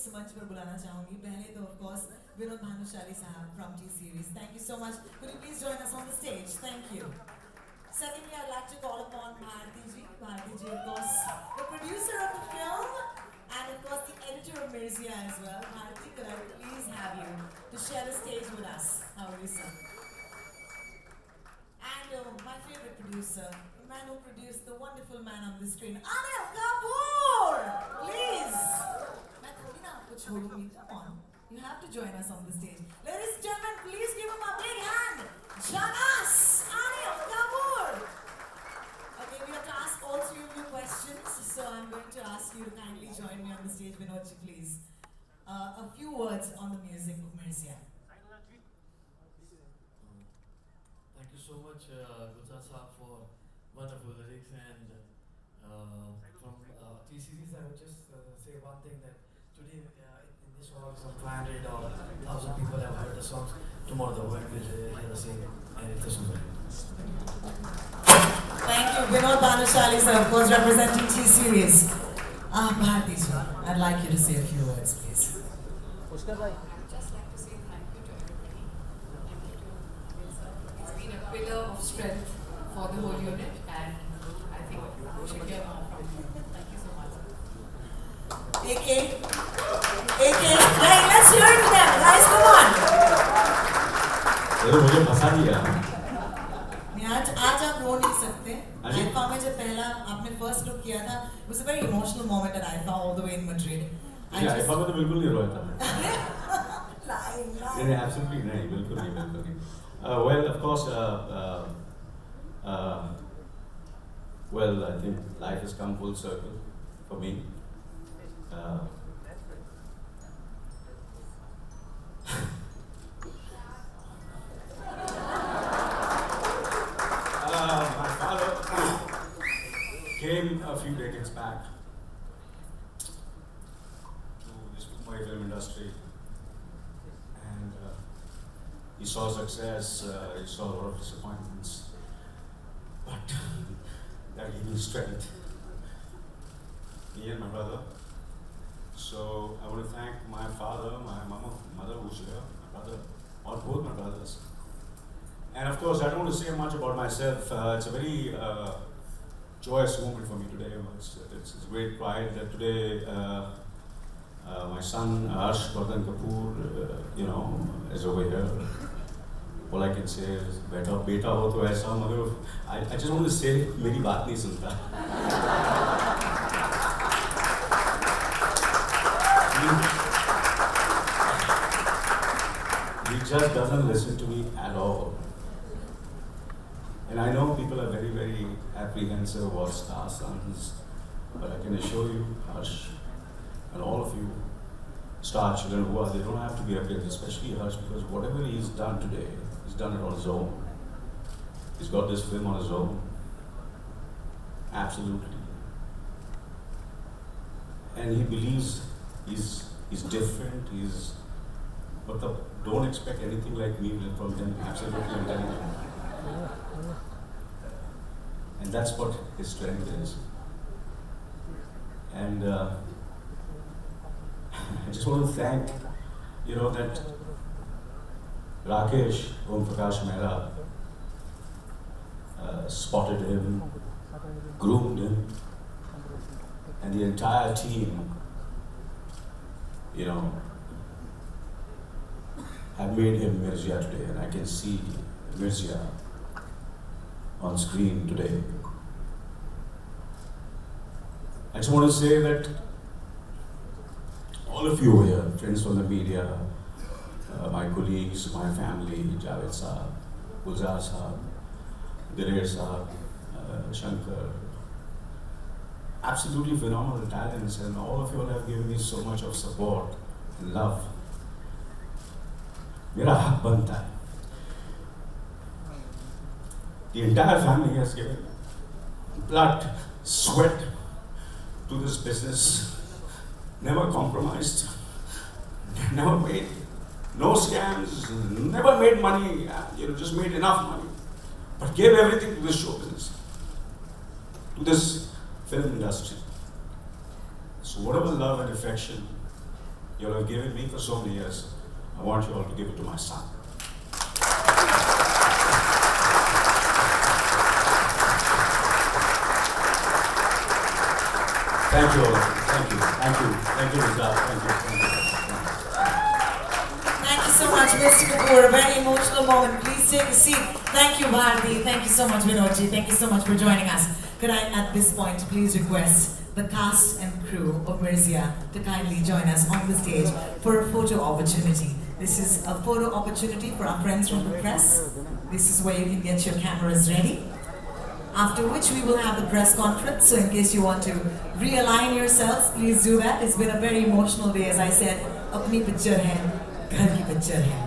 इस मंच पर बुलाना चाहूंगी. पहले तो of course Vinod Bhanushali साहब from T Series. Thank you so much. Could you please join us on the stage? Thank you. Secondly, I'd like to call upon Bharti ji. Bharti ji, of course, the producer of the film and of course the editor of Mirzia as well. Bharti, could I please have you to share the stage with us? How are you, sir? And my favorite producer, the man who produced the wonderful man on the screen, Anil Kapoor! Please! मैं थोड़ी ना आपको छोड़ूंगी. Come on. You have to join us on the stage. Ladies and gentlemen, please give him a big hand. Janas! Anil Kapoor! Okay, we have to ask all three of you questions, so I'm going to ask you to kindly join me on the stage, Vinodji, please. A few words on the music of Mirzia. Thank you so much, Gulzar Saab, for wonderful lyrics. And from T Series, I would just say one thing, that today in this hall, some 500 or 1,000 people have heard the songs. Tomorrow the world will hear the same, and it's a super. Thank you, Vinod Bhanushali sir, of course, representing T Series. Bharti ji, I'd like you to say a few words, please. I'd just like to say thank you to everybody. Thank you to Mirzia. It's been a pillar of strength for the whole unit, and I think we should hear more from you. Thank you so much. AK, hey, let's hear it for them, guys, come on. मुझे फंसा दिया. आज आप रो नहीं सकते. IIFA में जब पहला आपने फर्स्ट लुक किया था, it was a very emotional moment at IIFA all the way in Madrid. IIFA में तो बिल्कुल नहीं रोया था. Lying. नहीं, absolutely नहीं, बिल्कुल नहीं. Well, of course, well, I think life has come full circle for me. My father came a few decades back to this Mumbai film industry, and he saw success, he saw a lot of disappointments, but that gave me strength, me and my brother. So I want to thank my father, my mother who's here, my brother, or both my brothers. And of course, I don't want to say much about myself. It's a very joyous moment for me today. It's a great pride that today my son Harsh Vardhan Kapoor, is over here. All I can say is, beta ho to aisa, magar I just want to say, meri baat nahi sunta. He just doesn't listen to me at all. And I know people are very, very apprehensive about star sons, but I can assure you, Harsh, and all of you, star children who are, they don't have to be apprehensive, especially Harsh, because whatever he's done today, he's done it on his own. He's got this film on his own. Absolutely. And he believes he's different, but don't expect anything like me from him, absolutely, I'm telling you. And that's what his strength is. And I just want to thank, that Rakesh, Om Prakash Mehra, spotted him, groomed him, and the entire team, have made him Mirzia today, and I can see Mirzia on screen today. I just want to say that all of you here, friends from the media, my colleagues, my family, Javed Saab, Gulzar Saab, Dilesh Saab, Shankar, absolutely phenomenal talents, and all of you all have given me so much of support and love. Mera haq banta hai. The entire family has given blood, sweat to this business, never compromised, never made no scams, never made money, just made enough money, but gave everything to this show business, to this film industry. So whatever love and affection you all have given me for so many years. I want you all to give it to my son. Thank you all. Thank you. Thank you. Thank you, Rizal. Thank you. Thank you. Thank you so much, Mr. Kapoor. A very emotional moment. Please take a seat. Thank you, Bharti. Thank you so much, Vinodji. Thank you so much for joining us. Could I, at this point, please request the cast and crew of Mirzya to kindly join us on the stage for a photo opportunity. This is a photo opportunity for our friends from the press. This is where you can get your cameras ready. After which we will have the press conference, so in case you want to realign yourselves, please do that. It's been a very emotional day, as I said. Apni picture hai, ghar ki picture hai.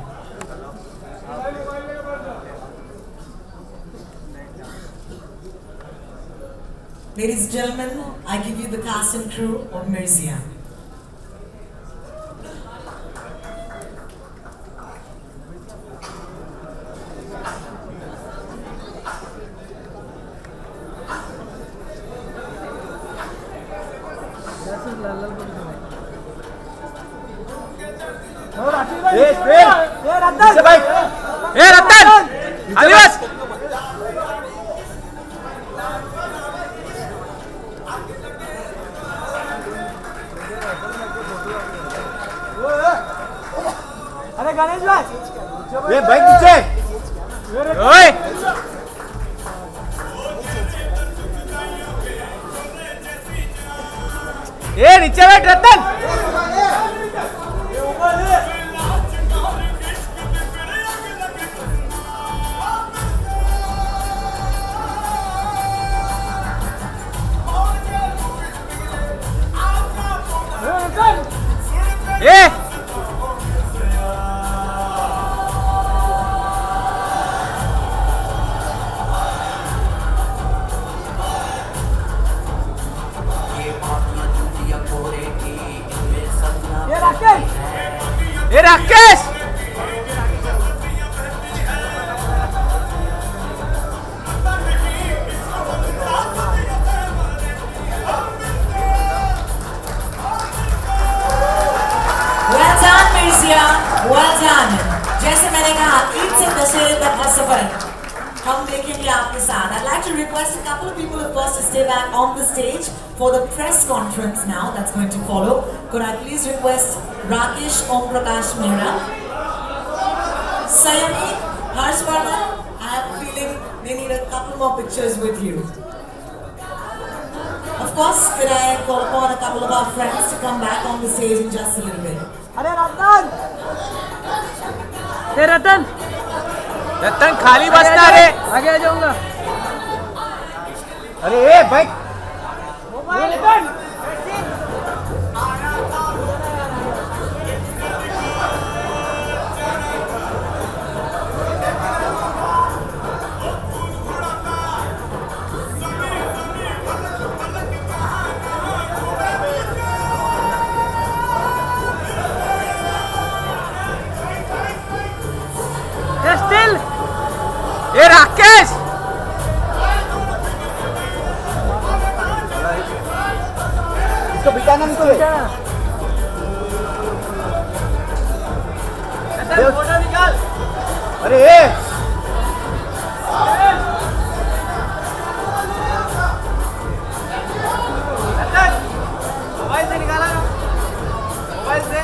Ladies and gentlemen, I give you the cast and crew of Mirzya. रतन आदिवास अरे गणेश भाई ये bike नीचे ओए ये नीचे बैठ रतन ये Rakesh well done. जैसे मैंने कहा, ईद से दशहरे तक का सफर हम देखेंगे आपके साथ. I'd like to request a couple of people, of course, to stay back on the stage for the press conference now that's going to follow. Could I please request Rakesh Om Prakash Mehra, Sayami, Harshvardhan? I have a feeling they need a couple more pictures with you. Of course, could I call upon a couple of our friends to come back on the stage in just a little bit. अरे रतन ये रतन रतन खाली बसना रे आगे आ जाऊंगा अरे ए भाई रतन ये राकेश इसको बिठाना नहीं तो फोटो निकाल अरे मोबाइल से निकाला मोबाइल से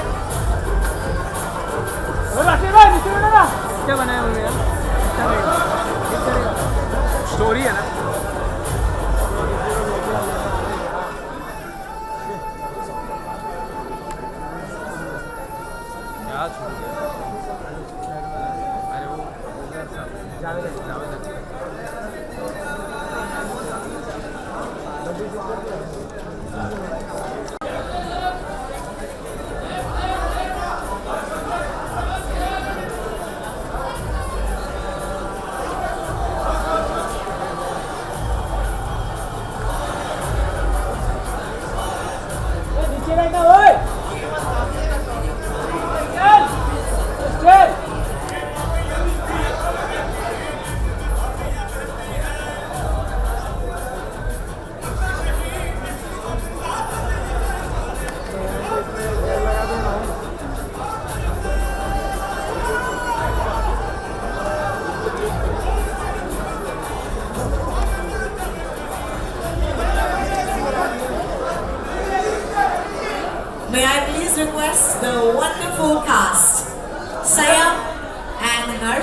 क्या बनाया हुआ यार स्टोरी है ना क्या छोड़ अरे वो Javed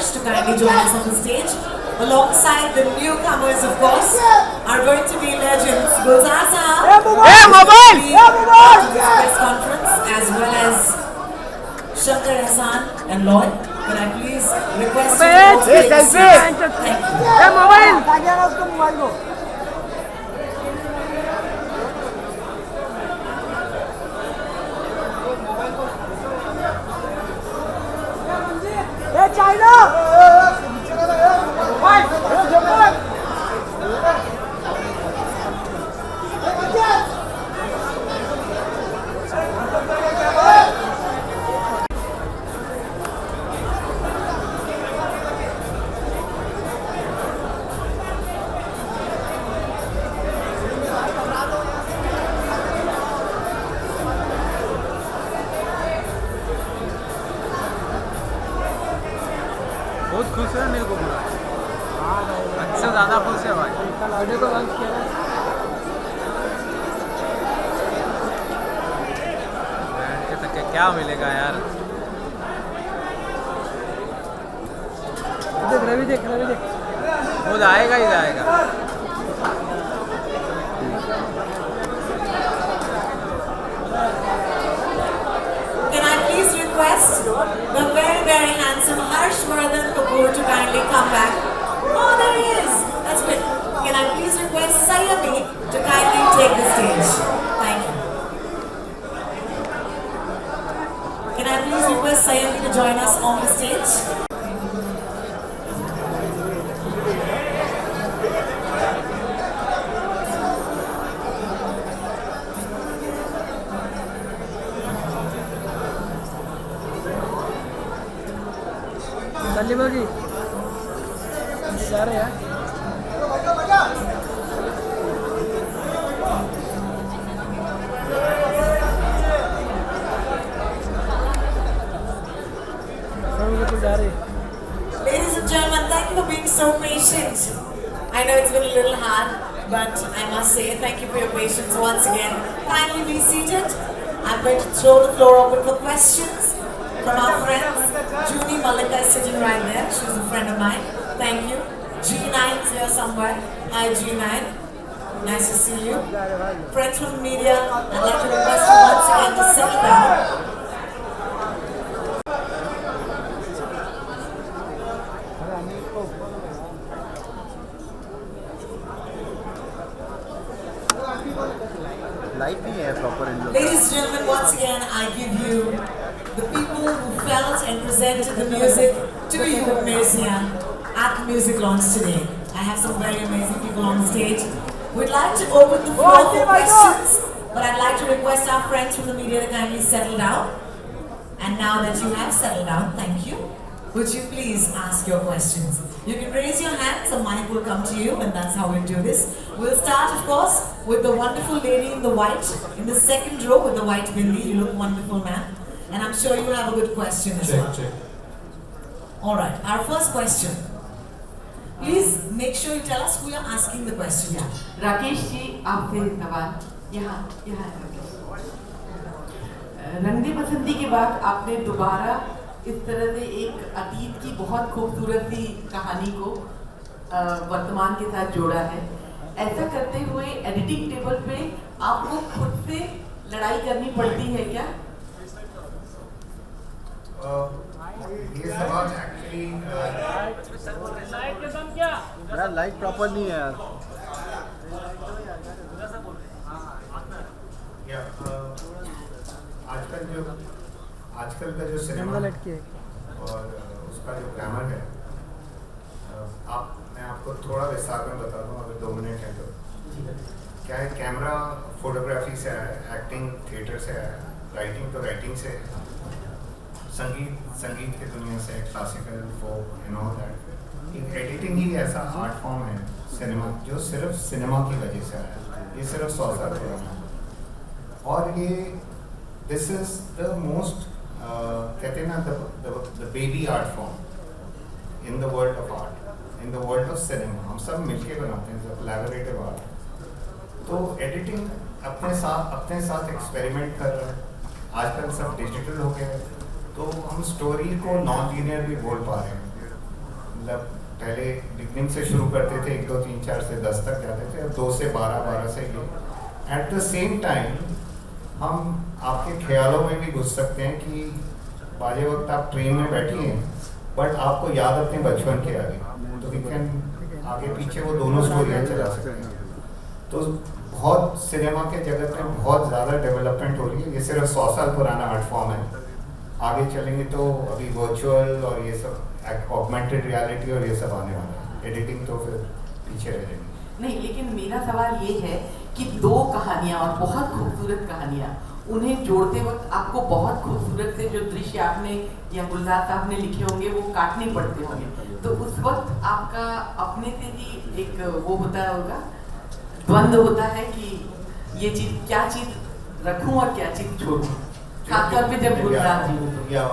Harsh to kindly join us on the stage. Alongside the newcomers, of course, are going to be legends Gulzar Saab, this press conference, as well as Shankar Hassan and Lloyd. Can I please request you to take a seat? Thank you. बहुत खुश है मेरे को पूरा अच्छा ज़्यादा खुश है भाई लड़े को लंच किया तक क्या मिलेगा यार रवि देख वो जाएगा ही जाएगा Can I please request the very, very handsome Harshvardhan Kapoor to kindly come back? Oh, there he is. That's good. Can I please request Sayami to kindly take the stage? Thank you. Can I please request Sayami to join us on the stage? जी जा रहे हैं Ladies and gentlemen, thank you for being so patient. I know it's been a little hard, but I must say thank you for your patience once again. Kindly be seated. I'm going to throw the floor open for questions from our friends. Junie Malika is sitting right there. She's a friend of mine. Thank you. G9's here somewhere. Hi G9. Nice to see you. Friends from the media, I'd like to request you once again to settle down. Ladies and gentlemen, once again I give you the people who felt and presented the music to you, Mirsian, at the music launch today. I have some very amazing people on the stage. We'd like to open the floor for questions, but I'd like to request our friends from the media to kindly settle down. And now that you have settled down, thank you. Would you please ask your questions? You can raise your hands, a mic will come to you, and that's how we'll do this. We'll start, of course, with the wonderful lady in the white, in the second row with the white bindi. You look wonderful, ma'am. And I'm sure you'll have a good question as well. Check. Alright, our first question. Please make sure you tell us who you're asking the question to. Rakesh ji आपसे सवाल यहाँ रंगदे बसंती के बाद आपने दोबारा इस तरह से एक अतीत की बहुत खूबसूरत सी कहानी को वर्तमान के साथ जोड़ा है। ऐसा करते हुए एडिटिंग टेबल पे आपको खुद से लड़ाई करनी पड़ती है क्या? ये सवाल एक्चुअली यार लाइट प्रॉपर नहीं है यार आजकल का जो सिनेमा और उसका जो ग्रामर है मैं आपको थोड़ा विस्तार में बता दूं अगर 2 मिनट है तो। क्या है, कैमरा फोटोग्राफी से आया है, एक्टिंग थिएटर से आया है, राइटिंग तो राइटिंग से, संगीत की दुनिया से, classical folk and all that. Editing ही ऐसा आर्ट फॉर्म है सिनेमा जो सिर्फ सिनेमा की वजह से आया है। ये सिर्फ 100 साल पुराना है और ये दिस इज द मोस्ट कहते हैं ना the baby art form in the world of art, in the world of cinema. हम सब मिलके बनाते हैं कोलैबोरेटिव आर्ट। तो एडिटिंग अपने साथ एक्सपेरिमेंट कर रहा है। आजकल सब डिजिटल हो गया है तो हम स्टोरी को नॉन लीनियर भी बोल पा रहे हैं। मतलब पहले बिगनिंग से शुरू करते थे 1 2 3 4 से 10 तक जाते थे, 2 से 12 12 से ये। एट द सेम टाइम हम आपके ख्यालों में भी घुस सकते हैं कि बाजे वक्त आप ट्रेन में बैठी हैं बट आपको याद अपने बचपन के आ गई, तो वी कैन आगे पीछे वो दोनों स्टोरियाँ चला सकते हैं। तो बहुत सिनेमा के जगत में बहुत ज़्यादा डेवलपमेंट हो रही है। ये सिर्फ 100 साल पुराना आर्ट फॉर्म है, आगे चलेंगे तो अभी वर्चुअल और ये सब ऑगमेंटेड रियलिटी और ये सब आने वाला है। एडिटिंग तो फिर पीछे रह जाएगी। नहीं, लेकिन मेरा सवाल ये है कि 2 कहानियाँ और बहुत खूबसूरत कहानियाँ, उन्हें जोड़ते वक्त आपको बहुत खूबसूरत से जो दृश्य आपने या गुलजार साहब ने लिखे होंगे वो काटने पड़ते होंगे, तो उस वक्त आपका अपने से ही एक वो होता होगा, द्वंद्व होता है कि ये चीज़, क्या चीज़ रखूं और क्या चीज़ छोड़ूं, खासतौर पे जब गुलजार जी या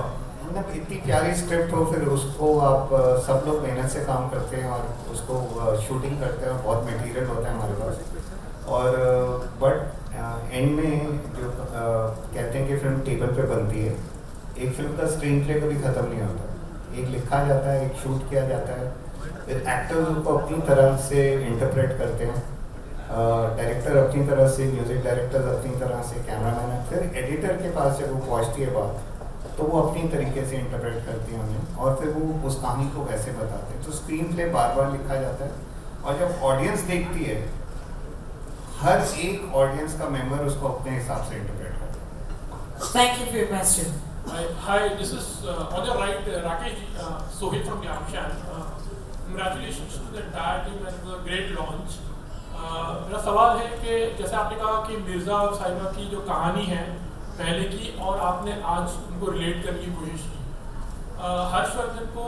मतलब इतनी प्यारी स्क्रिप्ट हो, फिर उसको आप सब लोग मेहनत से काम करते हैं और उसको शूटिंग करते हैं और बहुत मटेरियल होता है हमारे पास, और बट एंड में जो कहते हैं कि फिल्म टेबल पे बनती है, एक फिल्म का स्क्रीन प्ले कभी ख़त्म नहीं होता, एक लिखा जाता है, एक शूट किया जाता है, फिर एक्टर्स उसको अपनी तरह से इंटरप्रेट करते हैं, डायरेक्टर अपनी तरह से, म्यूज़िक डायरेक्टर्स अपनी तरह से, कैमरामैन, फिर एडिटर के पास जब वो पहुँचती है बात तो वो अपनी तरीके से इंटरप्रेट करती हैं उन्हें, और फिर वो उस कहानी को वैसे बताते हैं। तो स्क्रीन प्ले बार बार लिखा जाता है, और जब ऑडियंस देखती है, हर एक ऑडियंस का मेंबर उसको अपने हिसाब से इंटरप्रेट करता है। Thank you for your question. Hi, this is on your right, Rakesh Sohit from Yakshan. Congratulations to the entire team and the great launch. मेरा सवाल है कि जैसे आपने कहा कि मिर्ज़ा और साहिबा की जो कहानी है पहले की, और आपने आज उनको रिलेट करने की कोशिश की, हर्षवर्धन को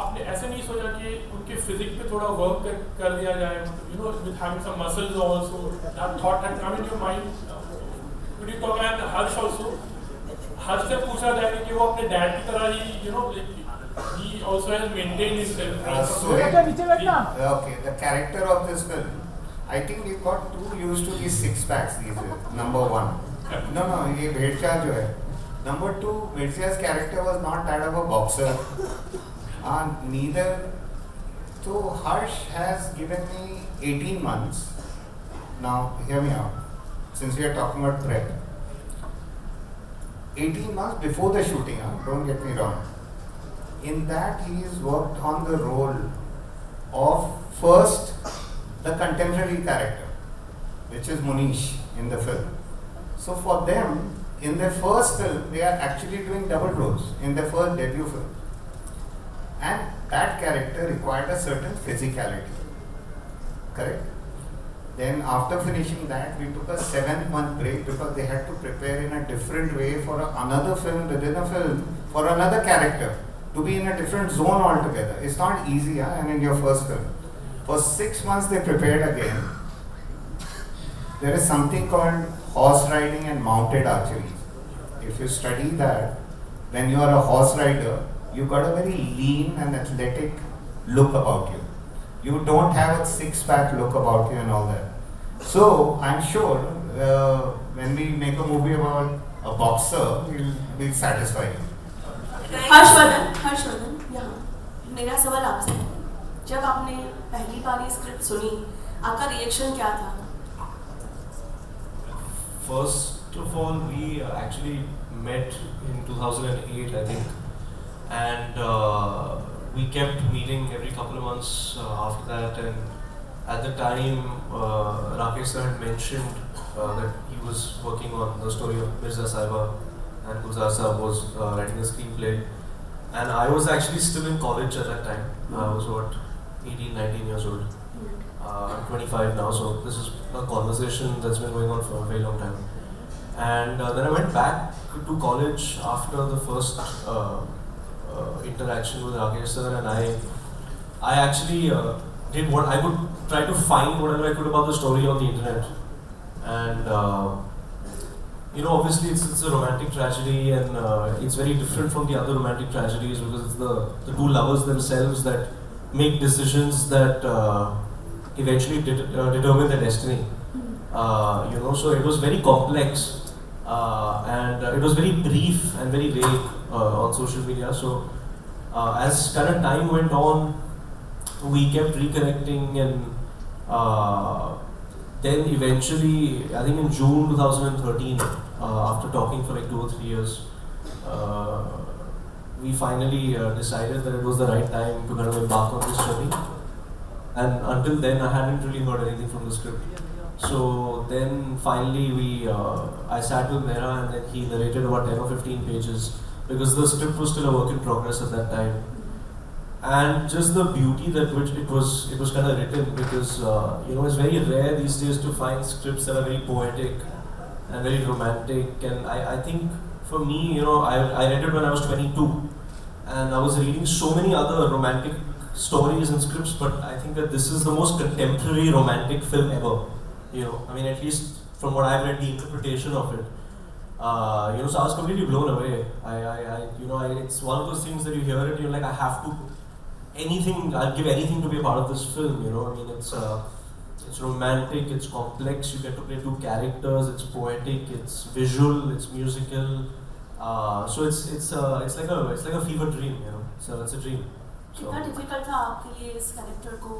आपने ऐसे नहीं सोचा कि उनके फिजिक पे थोड़ा वर्क कर दिया जाए, you know, with having some muscles also, that thought had come in your mind? Could you talk and Harsh also, Harsh से पूछा जाए कि वो अपने डैड की तरह ही, you know, he also has maintained his self. Okay, the character of this film, I think we got too used to these 6 packs these days. Number 1. No, ये भेड़चा जो है. Number 2, Mirza's character was not that of a boxer. Neither. So Harsh has given me 18 months. Now, hear me out. Since we are talking about prep. 18 months before the shooting, don't get me wrong. In that, he has worked on the role of first the contemporary character, which is Munish in the film. So for them, in their first film, they are actually doing double roles in their first debut film. And that character required a certain physicality. Correct? Then after finishing that, we took a 7-month break because they had to prepare in a different way for another film within a film for another character, to be in a different zone altogether. It's not easy, and in your first film. For 6 months they prepared again. There is something called horse riding and mounted archery. If you study that, when you are a horse rider, you got a very lean and athletic look about you. You don't have a 6-pack look about you and all that. So I'm sure when we make a movie about a boxer, we'll satisfy you. Harshvardhan, यहाँ मेरा सवाल आपसे है, जब आपने पहली बार ये script सुनी, आपका रिएक्शन क्या था? First of all, we actually met in 2008, I think, and we kept meeting every couple of months after that. And at the time, Rakesh sir had mentioned that he was working on the story of Mirza Sahiba, and Gulzar Saab was writing a screenplay, and I was actually still in college at that time. I was 18, 19 years old. I'm 25 now, so this is a conversation that's been going on for a very long time. And then I went back to college after the first interaction with Rakesh sir, and I actually did what I could, try to find whatever I could about the story on the internet. And you know, obviously it's a romantic tragedy, and it's very different from the other romantic tragedies because it's the two lovers themselves that make decisions that eventually determine their destiny. You know, so it was very complex, and it was very brief and very vague on social media. So as kind of time went on, we kept reconnecting, and then eventually, I think in June 2013, after talking for like 2 or 3 years, we finally decided that it was the right time to kind of embark on this journey. And until then, I hadn't really heard anything from the script. So then finally I sat with Mehra, and then he narrated about 10 or 15 pages, because the script was still a work in progress at that time. And just the beauty that which it was kind of written, because it's very rare these days to find scripts that are very poetic and very romantic. And I think for me, I read it when I was 22, and I was reading so many other romantic stories and scripts, but I think that this is the most contemporary romantic film ever. I mean, at least from what I've read, the interpretation of it. So I was completely blown away. It's one of those things that you hear it, you're like, I have to. I'll give anything to be a part of this film. I mean, it's romantic, it's complex. You get to play 2 characters. It's poetic, it's visual, it's musical. So it's like a fever dream. So it's a dream. कितना difficult था आपके लिए इस character को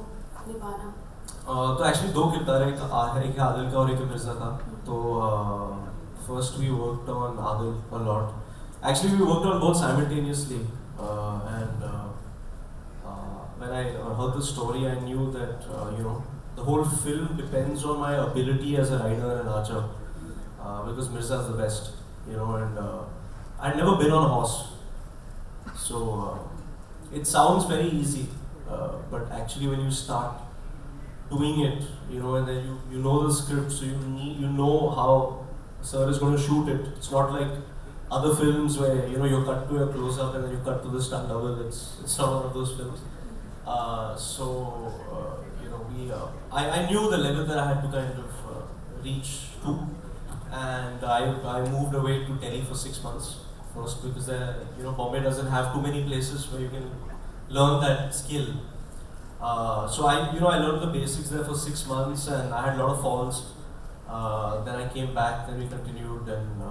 निभाना? तो actually 2 किरदार हैं, एक आदिल का और एक मिर्जा का. तो first we worked on Adil a lot. Actually, we worked on both simultaneously, and when I heard the story, I knew that the whole film depends on my ability as a writer and archer, because Mirza is the best, and I'd never been on a horse, so it sounds very easy, but actually when you start doing it, and then you know the script, so you know how sir is going to shoot it. It's not like other films where you cut to a close up and then you cut to the stunt double. It's not one of those films. I knew the level that I had to kind of reach to, and I moved away to Delhi for 6 months first, because Bombay doesn't have too many places where you can learn that skill. So I learned the basics there for 6 months, and I had a lot of falls. Then I came back, then we continued, and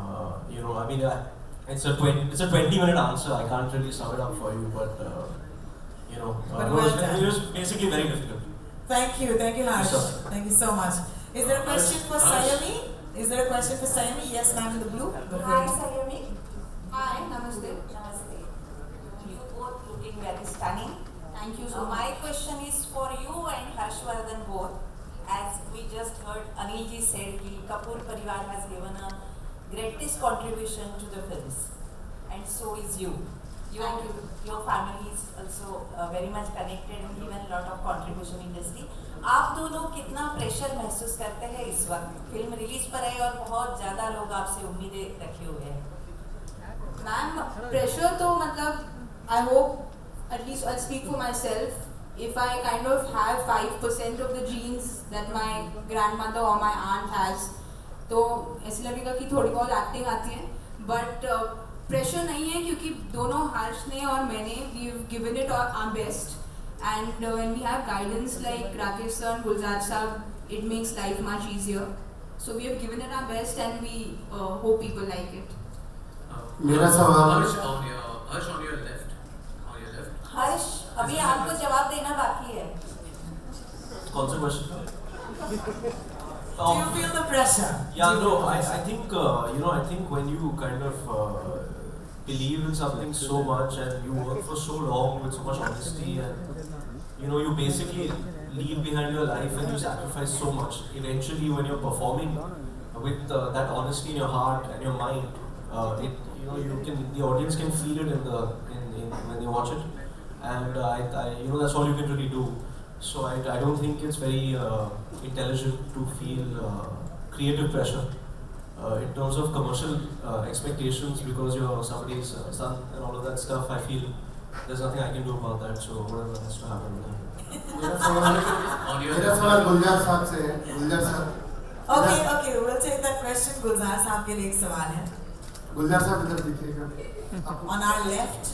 it's a 20-minute answer. I can't really sum it up for you, but it was basically very difficult. Thank you, Harsh. Sure. Thank you so much. Is there a question for Sayami? Yes, ma'am in the blue. Hi, Sayami. Hi, namaste. You both looking very stunning. Thank you so much. My question is for you and Harshvardhan both. As we just heard, Anil ji said that Kapoor Parivar has given a greatest contribution to the films, and so is you. Your family is also very much connected and given a lot of contribution industry. आप दोनों कितना pressure महसूस करते हैं इस वक्त? Film release पर है और बहुत ज़्यादा लोग आपसे उम्मीदें रखे हुए हैं. मैम, प्रेशर तो मतलब I hope, at least I'll speak for myself, if I kind of have 5% of the genes that my grandmother or my aunt has, तो ऐसे लगेगा कि थोड़ी बहुत एक्टिंग आती है, but प्रेशर नहीं है, क्योंकि दोनों हर्ष ने और मैंने we've given it our best, and when we have guidance like Rakesh sir and Gulzar sir, it makes life much easier. So we have given it our best, and we hope people like it. मेरा सवाल Harsh on your left. हर्ष, अभी आपको जवाब देना बाकी है. कौन सा question? Do you feel the pressure? Yeah, no, I think I think when you kind of believe in something so much and you work for so long with so much honesty, and you basically leave behind your life and you sacrifice so much. Eventually, when you're performing with that honesty in your heart and your mind, the audience can feel it when they watch it, and that's all you can really do. So I don't think it's very intelligent to feel creative pressure in terms of commercial expectations, because you're somebody's son and all of that stuff. I feel there's nothing I can do about that. So whatever has to happen will happen. मेरा सवाल गुलजार साहब से है. गुलजार साहब. Okay, we'll take that question. गुलजार साहब के लिए एक सवाल है. गुलजार साहब इधर देखिएगा. On our left.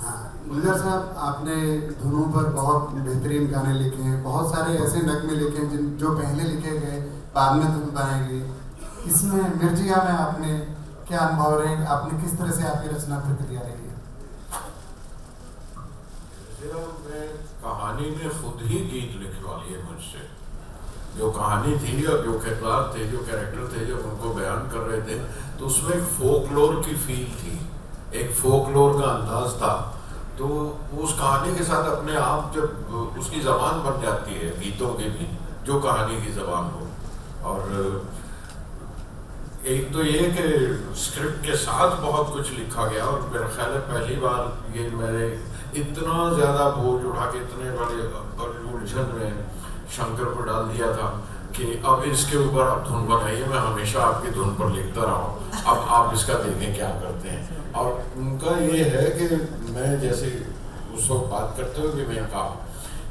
हाँ, गुलजार साहब, आपने धुनों पर बहुत बेहतरीन गाने लिखे हैं. बहुत सारे ऐसे नगमे लिखे हैं जो पहले लिखे गए, बाद में धुन बनाई गई. इसमें मिर्जिया में आपने क्या अनुभव रहे? आपने किस तरह से आपकी रचना प्रक्रिया रही है? कहानी ने खुद ही गीत लिखवा लिए मुझसे। जो कहानी थी और जो किरदार थे, जो कैरेक्टर थे, जो उनको बयान कर रहे थे, तो उसमें एक फोकलोर की फील थी, एक फोकलोर का अंदाज था। तो उस कहानी के साथ अपने आप जब उसकी ज़बान बन जाती है, गीतों की भी, जो कहानी की ज़बान हो। और एक तो ये कि स्क्रिप्ट के साथ बहुत कुछ लिखा गया, और मेरा ख्याल है पहली बार ये मैंने इतना ज़्यादा बोझ उठा के इतने बड़े उलझन में शंकर को डाल दिया था कि अब इसके ऊपर आप धुन बनाइए, मैं हमेशा आपकी धुन पर लिखता रहा हूँ, अब आप इसका देखें क्या करते हैं। और उनका ये है कि मैं जैसे उस वक्त बात करते हुए भी मैंने कहा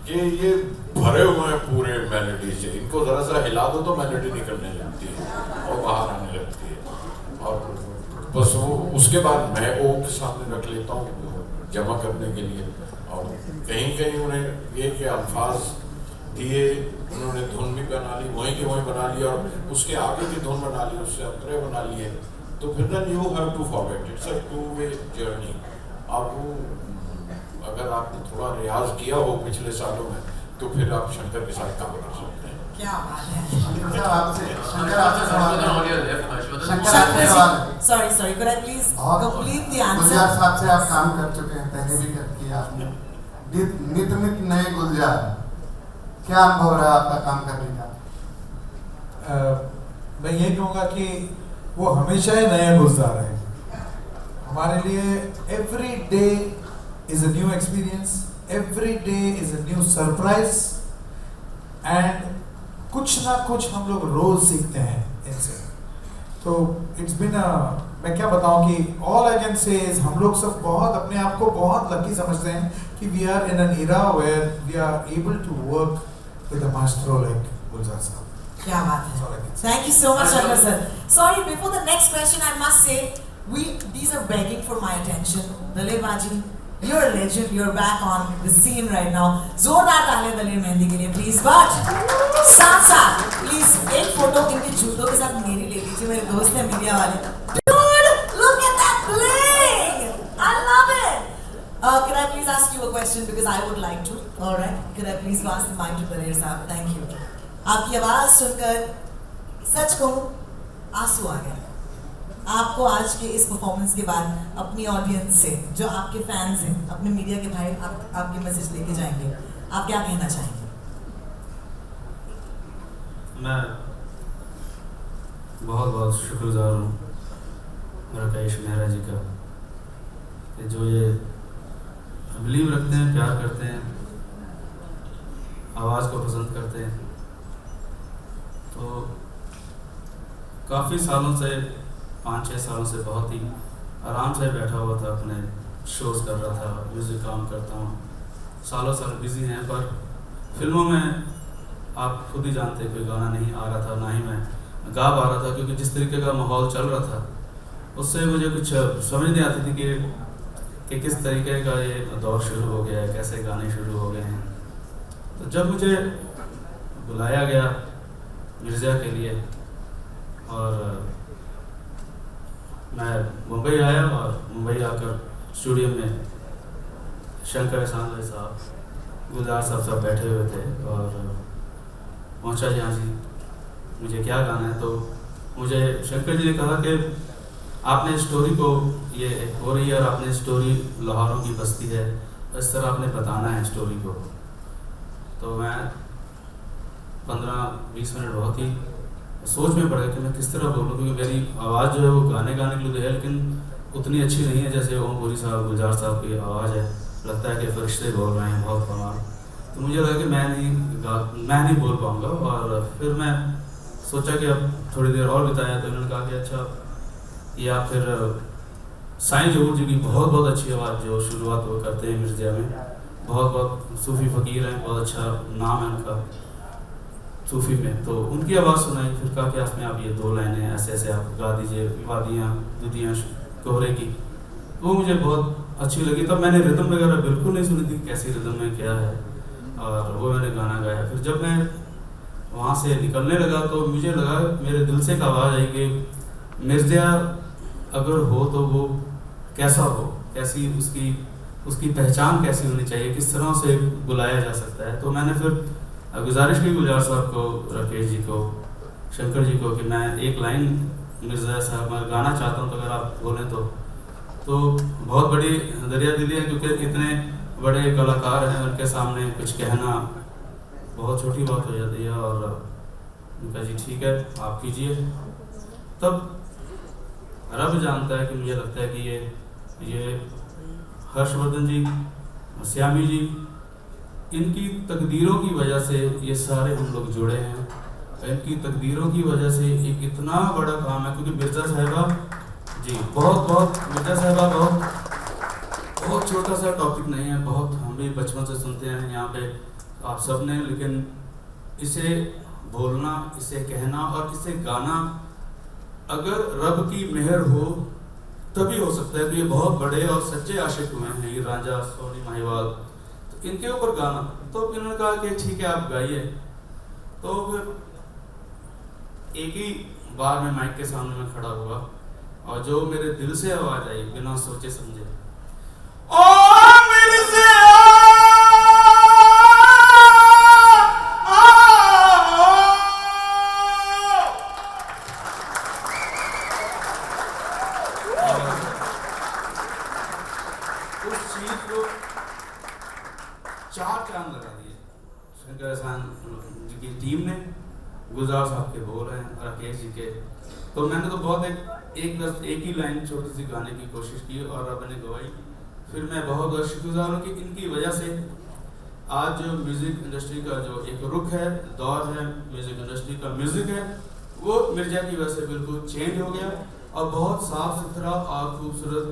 कि ये भरे हुए हैं पूरे मेलोडी से, इनको ज़रा सा हिला दो तो मेलोडी निकलने लगती है और बाहर आने लगती है। और बस वो उसके बाद मैं ओ के सामने रख लेता हूँ जमा करने के लिए, और कहीं कहीं उन्हें ये के अल्फाज दिए, उन्होंने धुन भी बना ली, वहीं के वहीं बना ली, और उसके आगे की धुन बना ली, उससे अंतरे बना लिए। तो फिर then you have to forget, it's a two way journey. आप वो अगर आपने थोड़ा रियाज किया हो पिछले सालों में, तो फिर आप शंकर के साथ काम कर सकते हैं। क्या बात है। शंकर आपसे सवाल है। Sorry, could I please complete the answer? गुलजार साहब से आप काम कर चुके हैं, पहले भी किया आपने। नित नए गुलजार, क्या अनुभव रहा आपका काम करने का? मैं ये कहूँगा कि वो हमेशा ही नया गुलजार है हमारे लिए। Every day is a new experience, every day is a new surprise, and कुछ ना कुछ हम लोग रोज सीखते हैं इनसे। तो इट्स बिन मैं क्या बताऊं कि all I can say is हम लोग सब बहुत अपने आप को बहुत लकी समझते हैं कि we are in an era where we are able to work with a master like Gulzar sahab. क्या बात है। Thank you so much, Shankar sir. Sorry, before the next question, I must say, these are begging for my attention. Dalir Baji, you're a legend. You're back on the scene right now. जोरदार तालियां दलेर मेहंदी के लिए, please. But साथ please एक photo इनके जूतों के साथ मेरी ले लीजिए, मेरे दोस्त हैं मीडिया वाले। Dude, look at that bling! I love it. Can I please ask you a question because I would like to? All right. Can I please pass the mic to Dalir साहब? Thank you. आपकी आवाज सुनकर सच कहूं आंसू आ गए। आपको आज के इस परफॉर्मेंस के बाद अपनी ऑडियंस से, जो आपके फैंस हैं, अपने मीडिया के भाई आपके मैसेज लेके जाएंगे, आप क्या कहना चाहेंगे? मैं बहुत बहुत शुक्रगुजार हूँ राकेश मेहरा जी का, कि जो ये बिलीव रखते हैं, प्यार करते हैं, आवाज़ को पसंद करते हैं। तो काफ़ी सालों से, 5-6 सालों से बहुत ही आराम से बैठा हुआ था, अपने शोज़ कर रहा था, म्यूज़िक काम करता हूँ, सालों साल बिज़ी हैं, पर फिल्मों में आप खुद ही जानते कोई गाना नहीं आ रहा था, ना ही मैं गा पा रहा था, क्योंकि जिस तरीके का माहौल चल रहा था उससे मुझे कुछ समझ नहीं आती थी कि किस तरीके का ये दौर शुरू हो गया है, कैसे गाने शुरू हो गए हैं। तो जब मुझे बुलाया गया मिर्ज़ा के लिए और मैं मुंबई आया, और मुंबई आकर स्टूडियो में शंकर एहसान भाई साहब, गुलजार साहब सब बैठे हुए थे, और पहुंचा जहाँ जी मुझे क्या गाना है। तो मुझे शंकर जी ने कहा कि आपने स्टोरी को, ये हो रही है और आपने स्टोरी लाहौरों की बस्ती है, इस तरह आपने बताना है स्टोरी को। तो मैं 15-20 मिनट बहुत ही सोच में पड़ गया कि मैं किस तरह बोलूँ, क्योंकि मेरी आवाज़ जो है वो गाने के लिए है, लेकिन उतनी अच्छी नहीं है जैसे ओम पुरी साहब, गुलजार साहब की आवाज़ है। लगता है कि फरिश्ते बोल रहे हैं, बहुत कमाल। तो मुझे लगा कि मैं नहीं बोल पाऊँगा, और फिर मैं सोचा कि अब थोड़ी देर और बिताया। तो उन्होंने कहा कि अच्छा ये आप फिर साईं जहूर जी की बहुत अच्छी आवाज़ जो शुरुआत वो करते हैं मिर्ज़ा में, बहुत सूफ़ी फ़कीर हैं, बहुत अच्छा नाम है उनका सूफ़ी में। तो उनकी आवाज़ सुनाई, फिर कहा कि आपने आप ये 2 लाइनें ऐसे आप गा दीजिए, वादियाँ दुदियाँ कोहरे की। वो मुझे बहुत अच्छी लगी। तब मैंने रिदम वगैरह बिल्कुल नहीं सुनी थी, कैसी रिदम में क्या है, और वो मैंने गाना गाया। फिर जब मैं वहाँ से निकलने लगा तो मुझे लगा, मेरे दिल से एक आवाज़ आई कि मिर्ज़ा अगर हो तो वो कैसा हो, कैसी उसकी उसकी पहचान कैसी होनी चाहिए, किस तरह से बुलाया जा सकता है। तो मैंने फिर गुजारिश की गुलजार साहब को, राकेश जी को, शंकर जी को कि मैं एक लाइन मिर्ज़ा साहब मैं गाना चाहता हूँ, तो अगर आप बोलें तो बहुत बड़ी दरिया दिली है, क्योंकि इतने बड़े कलाकार हैं, उनके सामने कुछ कहना बहुत छोटी बात हो जाती है। और उनका जी ठीक है आप कीजिए। तब रब जानता है कि मुझे लगता है कि ये हर्षवर्धन जी, श्यामी जी, इनकी तकदीरों की वजह से ये सारे हम लोग जुड़े हैं। इनकी तकदीरों की वजह से एक इतना बड़ा काम है, क्योंकि मिर्ज़ा साहिबा जी बहुत मिर्ज़ा साहिबा बहुत छोटा सा टॉपिक नहीं है, बहुत हम भी बचपन से सुनते हैं यहाँ पे आप सब ने, लेकिन इसे बोलना, इसे कहना और इसे गाना अगर रब की मेहर हो तभी हो सकता है। तो ये बहुत बड़े और सच्चे आशिक हुए हैं, हीर रांझा, सोनी माहिवाल, तो इनके ऊपर गाना, तो इन्होंने कहा कि ठीक है आप गाइए। तो फिर एक ही बार में माइक के सामने में खड़ा हुआ और जो मेरे दिल से आवाज आई बिना सोचे समझे, ओ मेरे से की टीम ने, गुलजार साहब के बोल हैं, राकेश जी के। तो मैंने तो बहुत एक ही लाइन छोटी सी गाने की कोशिश की और रब ने गवाई। फिर मैं बहुत शुक्रगुजार हूँ कि इनकी वजह से आज जो म्यूज़िक इंडस्ट्री का जो एक रुख है, दौर है, म्यूज़िक इंडस्ट्री का म्यूज़िक है, वो मिर्जा की वजह से बिल्कुल चेंज हो गया और बहुत साफ सुथरा और खूबसूरत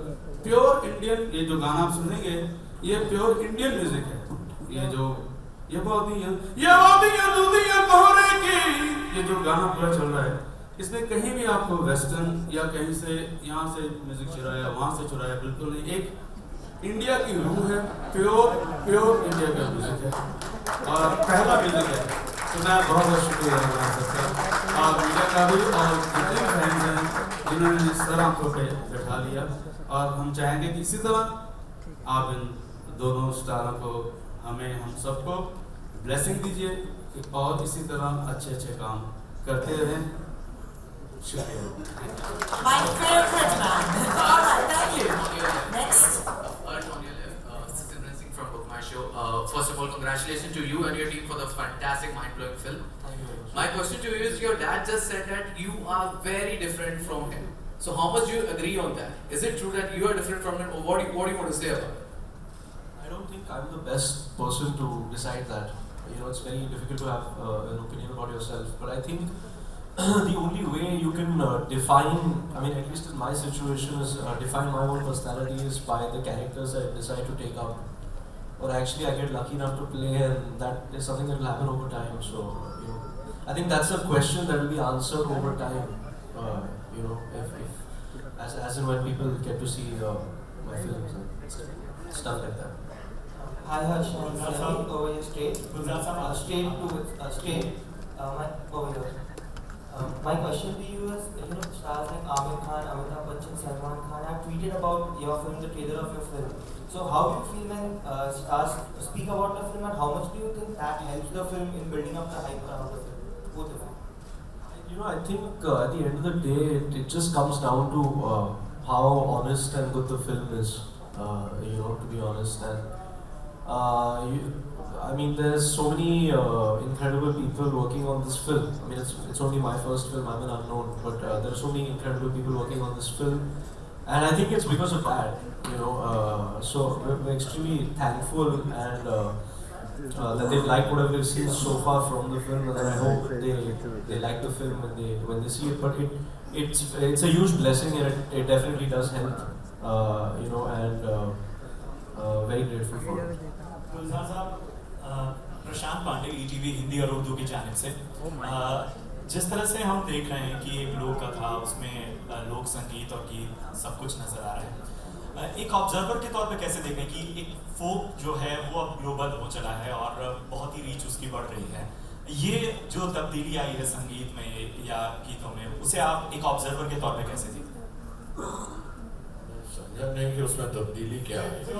प्योर इंडियन, ये जो गाना आप सुनेंगे ये प्योर इंडियन म्यूज़िक है। ये जो गाना पूरा चल रहा है, इसमें कहीं भी आपको वेस्टर्न या कहीं से यहाँ से म्यूजिक चुराया, वहाँ से चुराया, बिल्कुल नहीं। एक इंडिया की रूह है, प्योर इंडिया का म्यूजिक है और पहला म्यूजिक है। तो मैं बहुत शुक्रिया अदा करता और मीडिया का भी और जितने फैंस हैं जिन्होंने इस तरह आंखों पे बैठा लिया। और हम चाहेंगे कि इसी तरह आप इन दोनों स्टारों को, हमें, हम सबको ब्लेसिंग दीजिए और इसी तरह अच्छे अच्छे काम करते रहें। शुक्रिया। My favorite man. All right, thank you. Next. This is Simran Singh from Book My Show. First of all, congratulations to you and your team for the fantastic, mind-blowing film. My question to you is, your dad just said that you are very different from him. So how much do you agree on that? Is it true that you are different from him, or what do you want to say about it? I don't think I'm the best person to decide that. You know, it's very difficult to have an opinion about yourself. But I think the only way you can define, I mean, at least in my situation, is define my own personality is by the characters I decide to take up. Or actually, I get lucky enough to play, and that is something that will happen over time. So, you know, I think that's a question that will be answered over time. You know, if as and when people get to see my films and stuff like that. Hi Harsh, over here straight. Straight. Over here. My question to you is, you know, stars like Aamir Khan, Amitabh Bachchan, Salman Khan have tweeted about your film, the trailer of your film. So how do you feel when stars speak about the film, and how much do you think that helps the film in building up the hype around the film, both of them? You know, I think at the end of the day, it just comes down to how honest and good the film is. You know, to be honest, and I mean, there's so many incredible people working on this film. I mean, it's only my first film. I'm an unknown, but there are so many incredible people working on this film, and I think it's because of that. You know, so we're extremely thankful and that they've liked whatever they've seen so far from the film, and I hope they like the film when they see it. But it's a huge blessing, and it definitely does help. You know, and very grateful for it. गुलजार साहब, प्रशांत Pandey ETV Hindi और उर्दू की जानिब से, जिस तरह से हम देख रहे हैं कि एक लोक कथा, उसमें लोक संगीत और गीत सब कुछ नज़र आ रहा है, एक ऑब्जर्वर के तौर पे कैसे देखें कि एक फोक जो है वो अब ग्लोबल हो चला है और बहुत ही रीच उसकी बढ़ रही है, ये जो तब्दीली आई है संगीत में या गीतों में, उसे आप एक ऑब्जर्वर के तौर पे कैसे देखते हैं? समझा नहीं कि उसमें तब्दीली क्या है। जो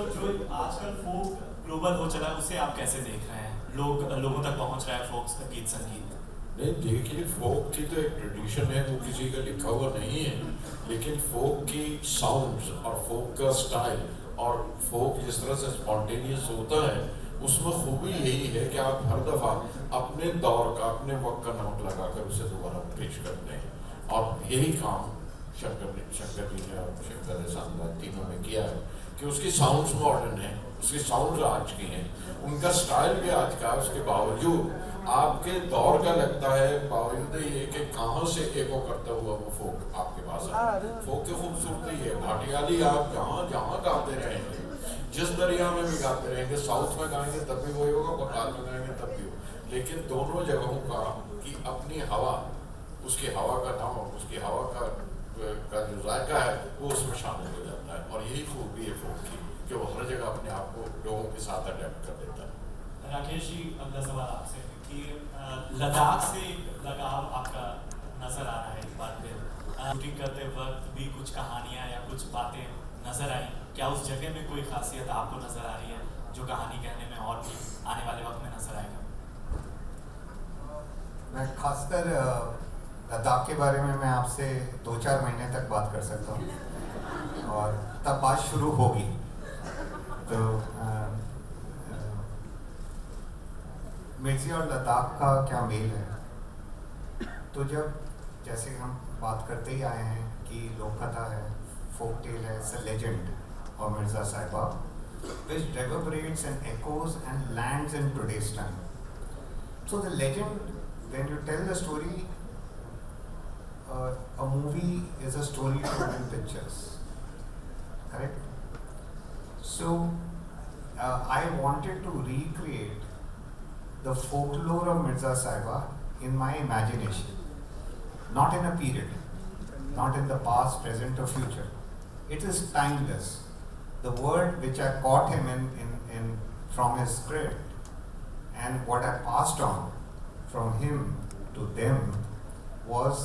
आजकल फोक ग्लोबल हो चला है उसे आप कैसे देख रहे हैं? लोगों तक पहुंच रहा है फोक गीत संगीत। नहीं देखिए, फोक की तो एक ट्रेडिशन है, वो किसी का लिखा हुआ नहीं है, लेकिन फोक की साउंड्स और फोक का स्टाइल और फोक जिस तरह से स्पॉन्टेनियस होता है, उसमें खूबी यही है कि आप हर दफ़ा अपने दौर का, अपने वक्त का नमक लगाकर उसे दोबारा पेश करते हैं। और यही काम शंकर जी ने और शंकर सामराज तीनों ने किया है कि उसकी साउंड्स मॉडर्न है, उसकी साउंड्स आज की हैं, उनका स्टाइल भी आज का, उसके बावजूद आपके दौर का लगता है, बावजूद ये कि कहाँ से एको करता हुआ वो फोक आपके पास है। फोक की खूबसूरती है, भाटियाली आप जहाँ जहाँ गाते रहेंगे, जिस दरिया में भी गाते रहेंगे, साउथ में गाएंगे तब भी वही होगा, बंगाल में गाएंगे तब भी हो, लेकिन दोनों जगहों का की अपनी हवा, उसकी हवा का नाम, उसकी हवा का जो जायका है वो उसमें शामिल हो जाता है। और यही खूबी है फोक की कि वो हर जगह अपने आप को लोगों के साथ अडेप्ट कर देता है। राकेश जी, अगला सवाल आपसे कि लद्दाख से लगाव आपका नजर आ रहा है इस बात पे। शूटिंग करते वक्त भी कुछ कहानियाँ या कुछ बातें नजर आई, क्या उस जगह में कोई खासियत आपको नजर आ रही है जो कहानी कहने में और भी आने वाले वक्त में नजर आएगा? मैं खासकर लद्दाख के बारे में मैं आपसे 2-4 महीने तक बात कर सकता हूँ और तब बात शुरू होगी। तो मिर्ज़ी और लद्दाख का क्या मेल है? तो जब जैसे हम बात करते ही आए हैं कि लोक कथा है, फोक टेल है, it's a legend of Mirza Sahiba, which reverberates and echoes and lands in today's time. So the legend, when you tell the story, a movie is a story told in pictures, correct? So I wanted to recreate the folklore of Mirza Sahiba in my imagination, not in a period, not in the past, present or future. It is timeless. The word which I caught him in from his script and what I passed on from him to them was,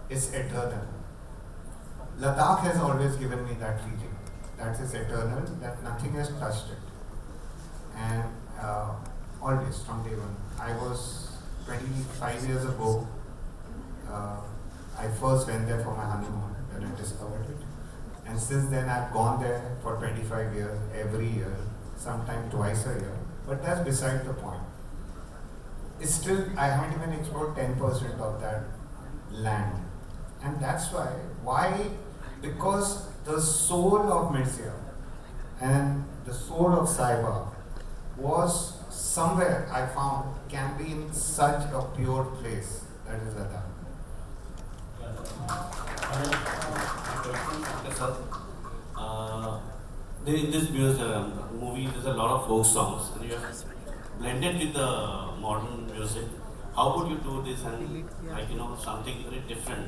it's eternal. Ladakh has always given me that feeling, that is eternal, that nothing has touched it. And always from day one. I was 25 years ago, I first went there for my honeymoon when I discovered it. And since then I've gone there for 25 years, every year, sometimes twice a year. But that's beside the point. It's still, I haven't even explored 10% of that land. And that's why? Because the soul of Mirza and the soul of Sahiba was somewhere, I found, can be in such a pure place, that is Ladakh. In this movie, there's a lot of folk songs, and you have blended with the modern music. How would you do this and something very different?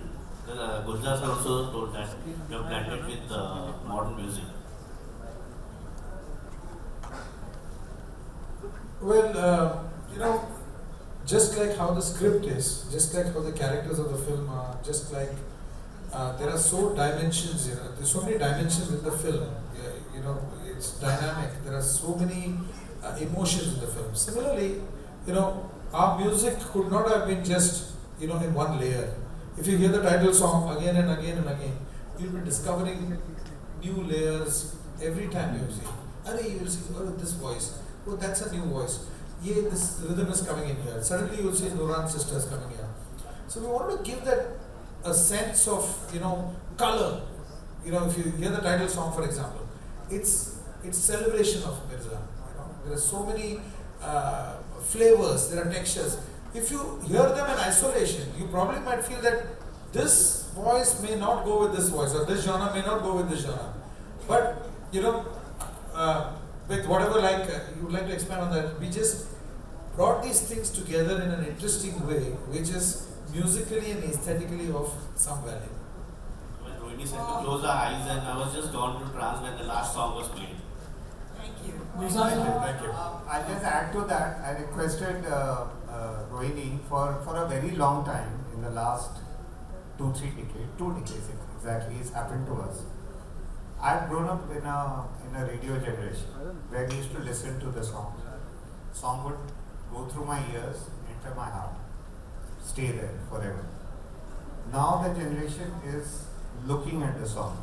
Gulzar sir also told that you have blended with the modern music. Well, just like how the script is, just like how the characters of the film are, just like there are there's so many dimensions in the film. It's dynamic. There are so many emotions in the film. Similarly, our music could not have been just in one layer. If you hear the title song again and again and again, you'll be discovering new layers every time you see. You will see, oh, this voice. Oh, that's a new voice. Yeah, this rhythm is coming in here. Suddenly you'll see Nuran sisters coming here. So we want to give that a sense of color. If you hear the title song, for example, it's celebration of Mirza. There are so many flavors, there are textures. If you hear them in isolation, you probably might feel that this voice may not go with this voice, or this genre may not go with this genre. But with whatever you would like to expand on that, we just brought these things together in an interesting way, which is musically and aesthetically of some value. When Rohini said to close our eyes, and I was just gone to trance when the last song was played. Thank you. Thank you. I'll just add to that. I requested Rohini for a very long time, in the last 2 decades exactly, it's happened to us. I've grown up in a radio generation where we used to listen to the song. Song would go through my ears, enter my heart, stay there forever. Now the generation is looking at the song.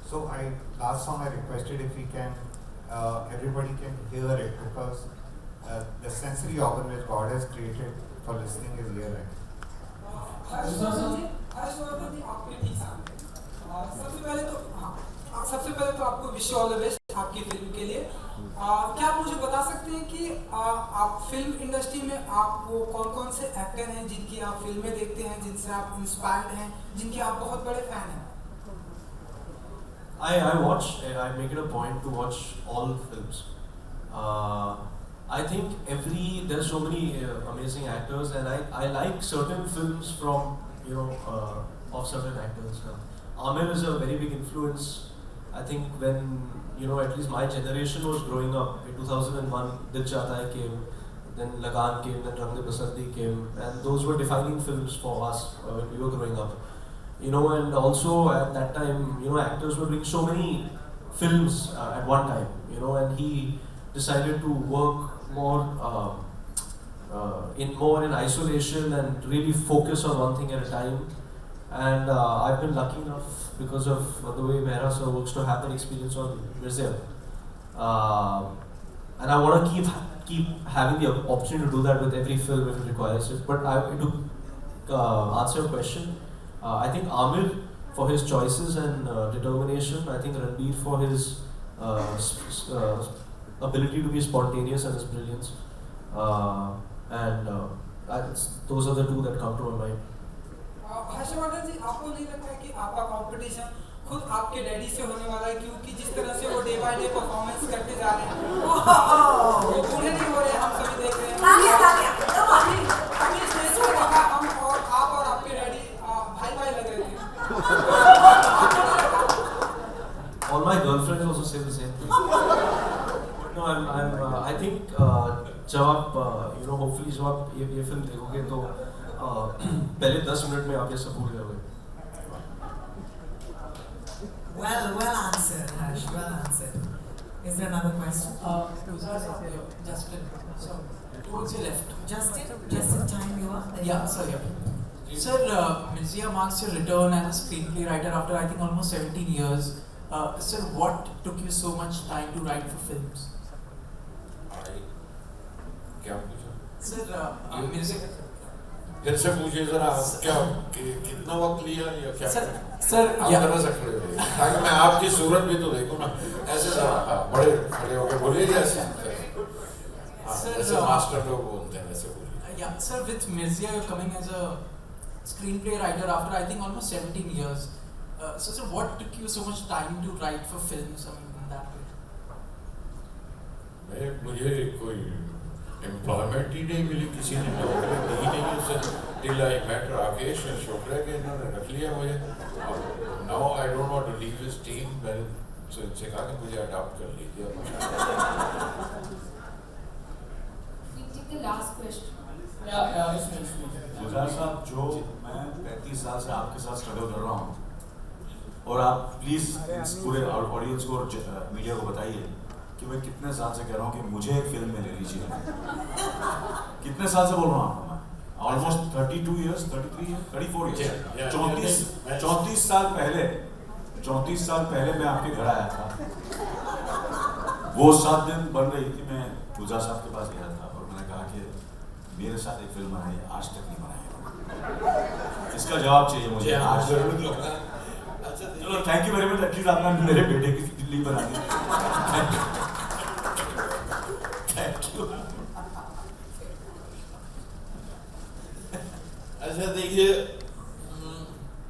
So last song I requested if we can, everybody can hear it, because the sensory organ which God has created for listening is hearing. सबसे पहले तो आपको wish all the best आपकी film के लिए। क्या आप मुझे बता सकते हैं कि आप फिल्म इंडस्ट्री में आप वो कौन कौन से एक्टर हैं जिनकी आप फिल्में देखते हैं, जिनसे आप इंस्पायर्ड हैं, जिनके आप बहुत बड़े फैन हैं? I make it a point to watch all films. I think there's so many amazing actors, and I like certain films from of certain actors. Aamir is a very big influence. I think when at least my generation was growing up in 2001, Dil Chahta Hai came, then Lagaan came, then Rang De Basandi came, and those were defining films for us when we were growing up. And also at that time, actors were doing so many films at one time, and he decided to work more in isolation and really focus on one thing at a time. And I've been lucky enough, because of the way Mehra sir works, to have that experience on Mirza. And I want to keep having the opportunity to do that with every film if it requires it. But to answer your question, I think Aamir for his choices and determination. I think Ranbir for his ability to be spontaneous and his brilliance. Those are the two that come to my mind. Harshvardhan जी, आपको नहीं लगता है कि आपका competition खुद आपके daddy से होने वाला है, क्योंकि जिस तरह से वो डे बाय डे परफॉर्मेंस करते जा रहे हैं, वो पूरे नहीं हो रहे, हम सभी देख रहे हैं। हमने स्टेज पर देखा, हम और आप और आपके डैडी भाई भाई लग रहे थे। All my girlfriends also say the same thing. No, I think जब आप hopefully जब आप ये फिल्म देखोगे तो पहले 10 मिनट में आप ये सब भूल जाओगे। Well answered, Harsh. Well answered. Is there another question? Justin. So, towards your left. Justin, just in time you are. Yeah, sir. Sir, Mirza marks your return as a screenplay writer after I think almost 17 years. Sir, what took you so much time to write for films? क्या पूछा? Sir, Mirza. फिर से पूछिए जरा, क्या कितना वक्त लिया या क्या? सर आप जरा से खड़े होइए, ताकि मैं आपकी सूरत भी तो देखूं ना। ऐसे जरा बड़े खड़े होकर बोलिए जैसे मास्टर लोग बोलते हैं वैसे बोलिए। Yeah, sir, with Mirza you're coming as a screenplay writer after I think almost 17 years. So sir, what took you so much time to write for films? I mean, in that way. मुझे कोई employment ही नहीं मिली, किसी ने नौकरी दी नहीं उसे। Till I met Rakesh and Shukla के इन्होंने रख लिया मुझे। Now I don't want to leave this team. मैंने उनसे कहा कि मुझे अडॉप्ट कर लीजिए। The last question. गुलजार साहब, जो मैं 35 साल से आपके साथ स्ट्रगल कर रहा हूँ, और आप प्लीज़ इस पूरे ऑडियंस को और मीडिया को बताइए कि मैं कितने साल से कह रहा हूँ कि मुझे एक फिल्म में ले लीजिए। कितने साल से बोल रहा हूँ मैं? Almost 32 years, 33 years, 34 years. 34 साल पहले मैं आपके घर आया था। वो 7 दिन बन रही थी, मैं गुलजार साहब के पास गया था और मैंने कहा कि मेरे साथ एक फिल्म बनाई, आज तक नहीं बनाई। इसका जवाब चाहिए मुझे आज। चलो, thank you very much. At least आपने मेरे बेटे की दिल्ली बना दी। Thank you. अच्छा देखिए,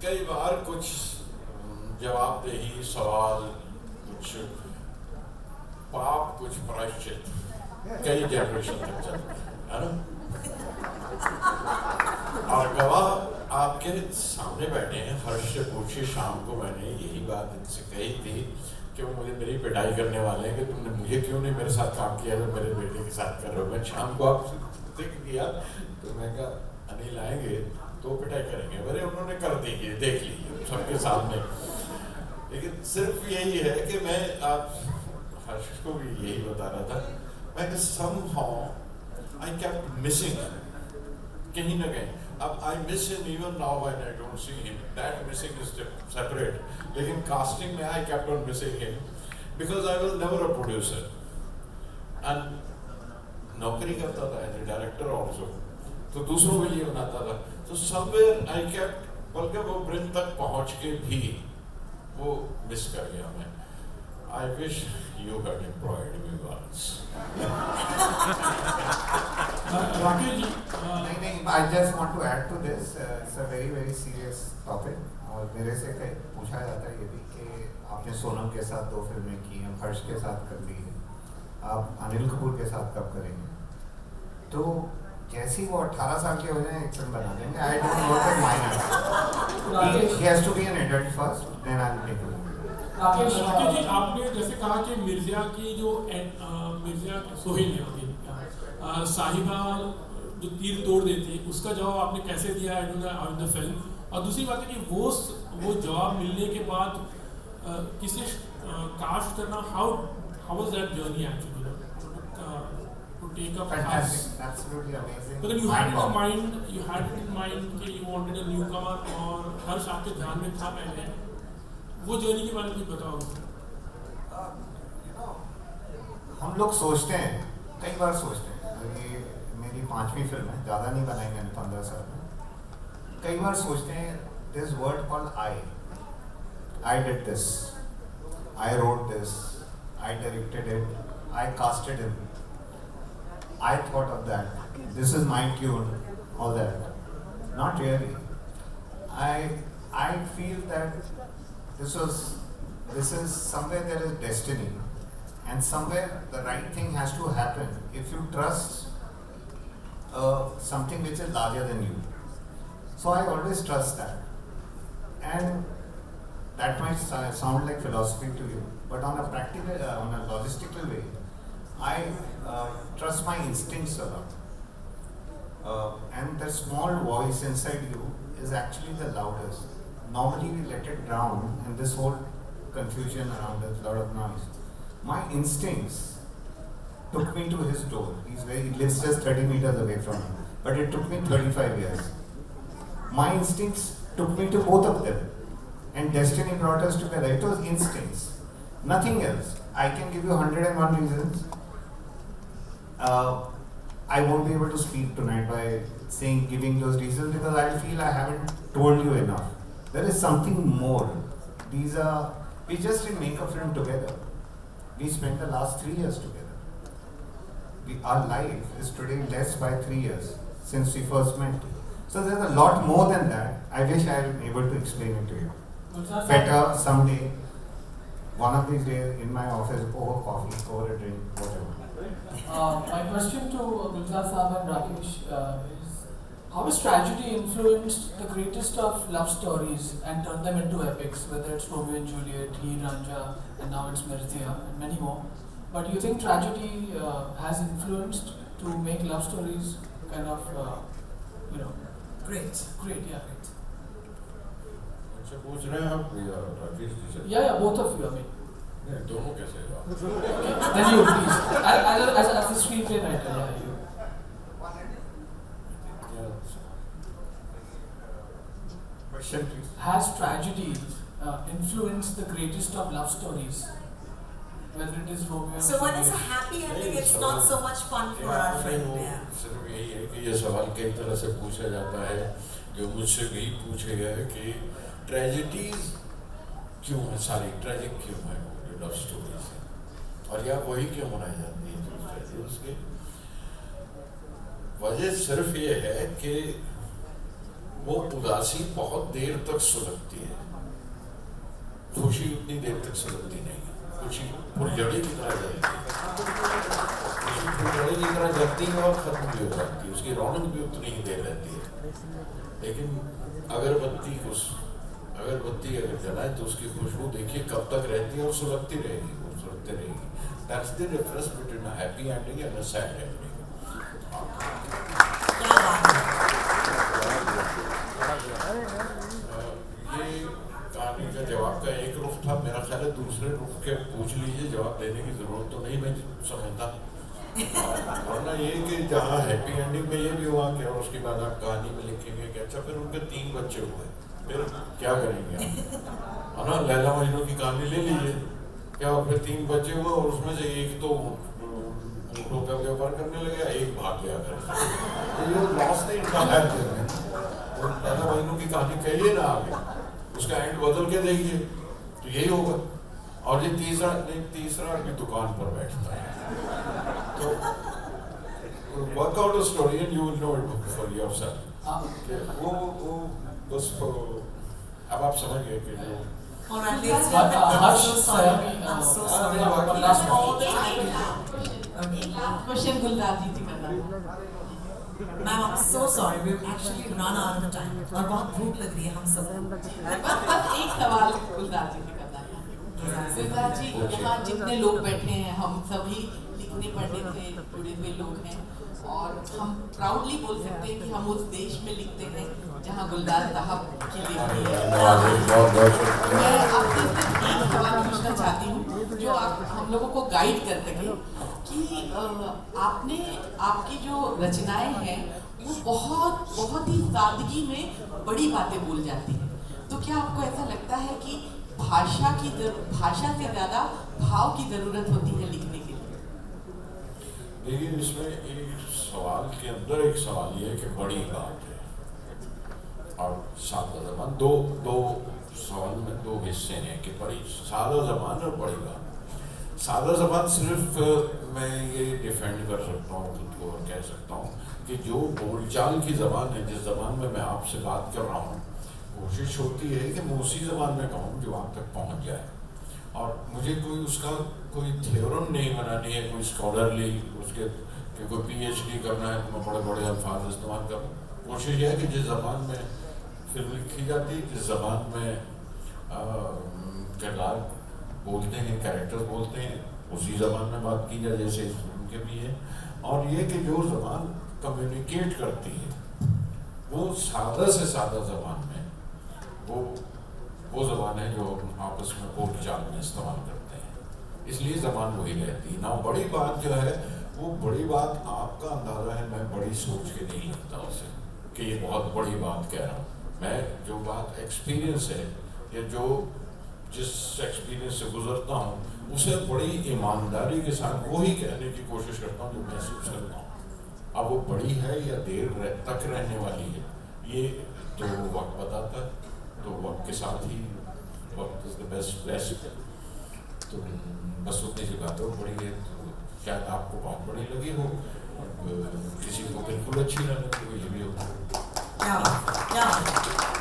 कई बार कुछ जवाबदेही सवाल, कुछ पाप, कुछ प्रायश्चित कई जनरेशन तक चलते है ना। और गवाह आपके सामने बैठे हैं। हर्ष से पूछिए, शाम को मैंने यही बात इनसे कही थी कि वो मुझे मेरी पिटाई करने वाले हैं कि तुमने मुझे क्यों नहीं मेरे साथ काम किया जो मेरे बेटे के साथ कर रहे हो। मैं शाम को आपसे देख लिया तो मैं कहा अनिल आएंगे तो पिटाई करेंगे। अरे उन्होंने कर दी, देख लीजिए सबके सामने। लेकिन सिर्फ यही है कि मैं आप हर्ष को भी यही बता रहा था, मैं somehow I kept missing him कहीं ना कहीं. अब I miss him even now when I don't see him. That missing is separate. लेकिन casting में I kept on missing him because I was never a producer and नौकरी करता था as a director also. तो दूसरों के लिए बनाता था. तो somewhere I kept, बल्कि वो ब्रिंज तक पहुँच के भी वो मिस कर गया मैं. I wish you had employed me once. I just want to add to this. It's a very very serious topic. और मेरे से कहीं पूछा जाता है ये भी कि आपने सोनम के साथ 2 फिल्में की हैं, हर्ष के साथ कर ली है, आप अनिल कपूर के साथ कब करेंगे? तो जैसे ही वो 18 साल के हो जाए एक फिल्म बना देंगे. I don't know what mine is. He has to be an adult first, then I'll make a movie. Rakesh ji, आपने जैसे कहा कि मिर्ज़ा की जो मिर्ज़ा सोहेल है अभी साहिबा जो तीर तोड़ देती है, उसका जवाब आपने कैसे दिया इन द फिल्म? और दूसरी बात है कि वो जवाब मिलने के बाद किसे कास्ट करना, how was that journey actually to take up? Fantastic, absolutely amazing. But then you had it in mind कि you wanted a newcomer और हर्ष आपके ध्यान में था पहले, वो जर्नी के बारे में कुछ बताओ. हम लोग सोचते हैं, कई बार सोचते हैं, ये मेरी 5वीं फिल्म है, ज़्यादा नहीं बनाई मैंने 15 साल में. कई बार सोचते हैं this word called I did this, I wrote this, I directed it, I casted it, I thought of that, this is my tune, all that. Not really. I feel that this is somewhere there is destiny, and somewhere the right thing has to happen if you trust something which is larger than you. So I always trust that, and that might sound like philosophy to you, but on a practical, on a logistical way, I trust my instincts a lot, and the small voice inside you is actually the loudest. Normally we let it drown in this whole confusion around us, lot of noise. My instincts took me to his door. He lives just 30 meters away from me, but it took me 35 years. My instincts took me to both of them, and destiny brought us together. It was instincts, nothing else. I can give you 101 reasons. I won't be able to speak tonight by giving those reasons because I feel I haven't told you enough. There is something more. We just didn't make a film together. We spent the last 3 years together. Our life is today less by 3 years since we first met. So there's a lot more than that. I wish I was able to explain it to you. Better someday, one of these days in my office, over coffee, over a drink, whatever. My question to Gulzar Saab and Rakesh is, how has tragedy influenced the greatest of love stories and turned them into epics, whether it's Romeo and Juliet, Heer Ranjha, and now it's Mirthia, and many more. But do you think tragedy has influenced to make love stories kind of, great, yeah. अच्छा पूछ रहे हैं आप राकेश जी से? Yeah, both of you, I mean. नहीं, दोनों कैसे? Okay, then you please, as a screenplay writer, yeah, you. Question, please. Has tragedy influenced the greatest of love stories? Whether it is Romeo. So when it's a happy ending, it's not so much fun for our friend. Yeah. सिर्फ यही है कि ये सवाल कई तरह से पूछा जाता है, जो मुझसे भी पूछे गए कि ट्रेजेडीज क्यों है, सारी ट्रेजिक क्यों है लव स्टोरीज, और या वही क्यों बनाई जाती है. उसकी वजह सिर्फ ये है कि वो उदासी बहुत देर तक सुलगती है, खुशी उतनी देर तक सुलगती नहीं. खुशी फुलझड़ी की तरह जलती है, खुशी फुलझड़ी की तरह जलती है और खत्म भी हो जाती है, उसकी रौनक भी उतनी ही देर रहती है. लेकिन अगरबत्ती अगर जलाए तो उसकी खुशबू देखिए कब तक रहती है और सुलगती रहेगी, वो सुलगती रहेगी. That's the difference between a happy ending and a sad ending. ये कहानी का जवाब का एक रुख था. फिर रुक के पूछ लीजिए, जवाब देने की जरूरत तो नहीं मैं समझता। वरना ये कि जहाँ हैप्पी एंडिंग में ये भी हुआ कि और उसके बाद आप कहानी में लिखेंगे कि अच्छा फिर उनके 3 बच्चे हुए, फिर क्या करेंगे आप? है ना, लैला मजनू की कहानी ले लीजिए, क्या और फिर 3 बच्चे हुए और उसमें से एक तो ऊँटों का व्यापार करने लगे, एक भाग गया घर से। तो ये लॉस नहीं उठाया और लैला मजनू की कहानी कहिए ना आगे, उसका एंड बदल के देखिए तो यही होगा। और ये तीसरा भी दुकान पर बैठता है, तो work out a story and you will know it for yourself. वो बस अब आप समझ गए कि जो Alright, ladies and gentlemen, I'm so sorry. I'm so sorry. All the time. Question गुलदार जी थी करना। Ma'am, I'm so sorry. We've actually run out of time. और बहुत भूख लग रही है हम सबको। बस एक सवाल गुलदार जी से करना है। गुलदार जी, यहाँ जितने लोग बैठे हैं हम सभी लिखने पढ़ने से जुड़े हुए लोग हैं और हम प्राउडली बोल सकते हैं कि हम उस देश में लिखते हैं जहाँ गुलदार साहब की लिखी है। मैं आपसे सिर्फ एक सवाल पूछना चाहती हूँ जो आप हम लोगों को गाइड कर सके कि आपने आपकी जो रचनाएं हैं वो बहुत ही सादगी में बड़ी बातें बोल जाती हैं, तो क्या आपको ऐसा लगता है कि भाषा से ज़्यादा भाव की ज़रूरत होती है लिखने के लिए? देखिए, इसमें एक सवाल के अंदर एक सवाल ये है कि बड़ी बात है और सादा ज़बान, दो सवाल में 2 हिस्से हैं कि बड़ी सादा ज़बान और बड़ी बात। सादा ज़बान सिर्फ मैं ये डिफेंड कर सकता हूँ खुद को और कह सकता हूँ कि जो बोलचाल की ज़बान है, जिस ज़बान में मैं आपसे बात कर रहा हूँ, कोशिश होती है कि मैं उसी ज़बान में कहूँ जो आप तक पहुँच जाए। और मुझे कोई उसका कोई थ्योरम नहीं बनानी है, कोई स्कॉलरली उसके कि कोई PhD करना है तो मैं बड़े बड़े अल्फाज इस्तेमाल करूँ। कोशिश यह है कि जिस ज़बान में फिल्म लिखी जाती है, जिस ज़बान में किरदार बोलते हैं, कैरेक्टर्स बोलते हैं, उसी ज़बान में बात की जाए जैसे इस फिल्म के भी है। और ये कि जो ज़बान कम्युनिकेट करती है वो सादा से सादा ज़बान में वो ज़बान है जो आपस में बोलचाल में इस्तेमाल करते हैं, इसलिए ज़बान वही रहती है ना। बड़ी बात जो है वो बड़ी बात आपका अंदाज़ा है, मैं बड़ी सोच के नहीं लिखता उसे कि ये बहुत बड़ी बात कह रहा हूँ। मैं जो बात एक्सपीरियंस है या जो जिस एक्सपीरियंस से गुजरता हूँ उसे बड़ी ईमानदारी के साथ वही कहने की कोशिश करता हूँ जो महसूस करता हूँ। अब वो बड़ी है या देर तक रहने वाली है ये तो वक्त बताता है, तो वक्त के साथ ही वक्त इज द बेस्ट। तो बस उतनी सी बात हो, बड़ी है तो शायद आपको बहुत बड़ी लगी हो, किसी को बिल्कुल अच्छी ना लगी हो, ये भी होता है।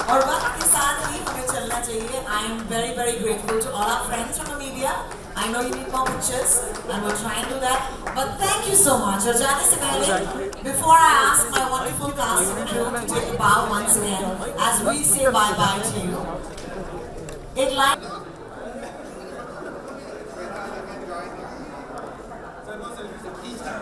और वक्त के साथ ही हमें चलना चाहिए। I am very grateful to all our friends from the media. I know you need more pictures and we'll try and do that. But thank you so much. और जाने से पहले, before I ask my wonderful cast and crew to take a bow once again as we say bye bye to you, एक line. Sir, no selfie, sir.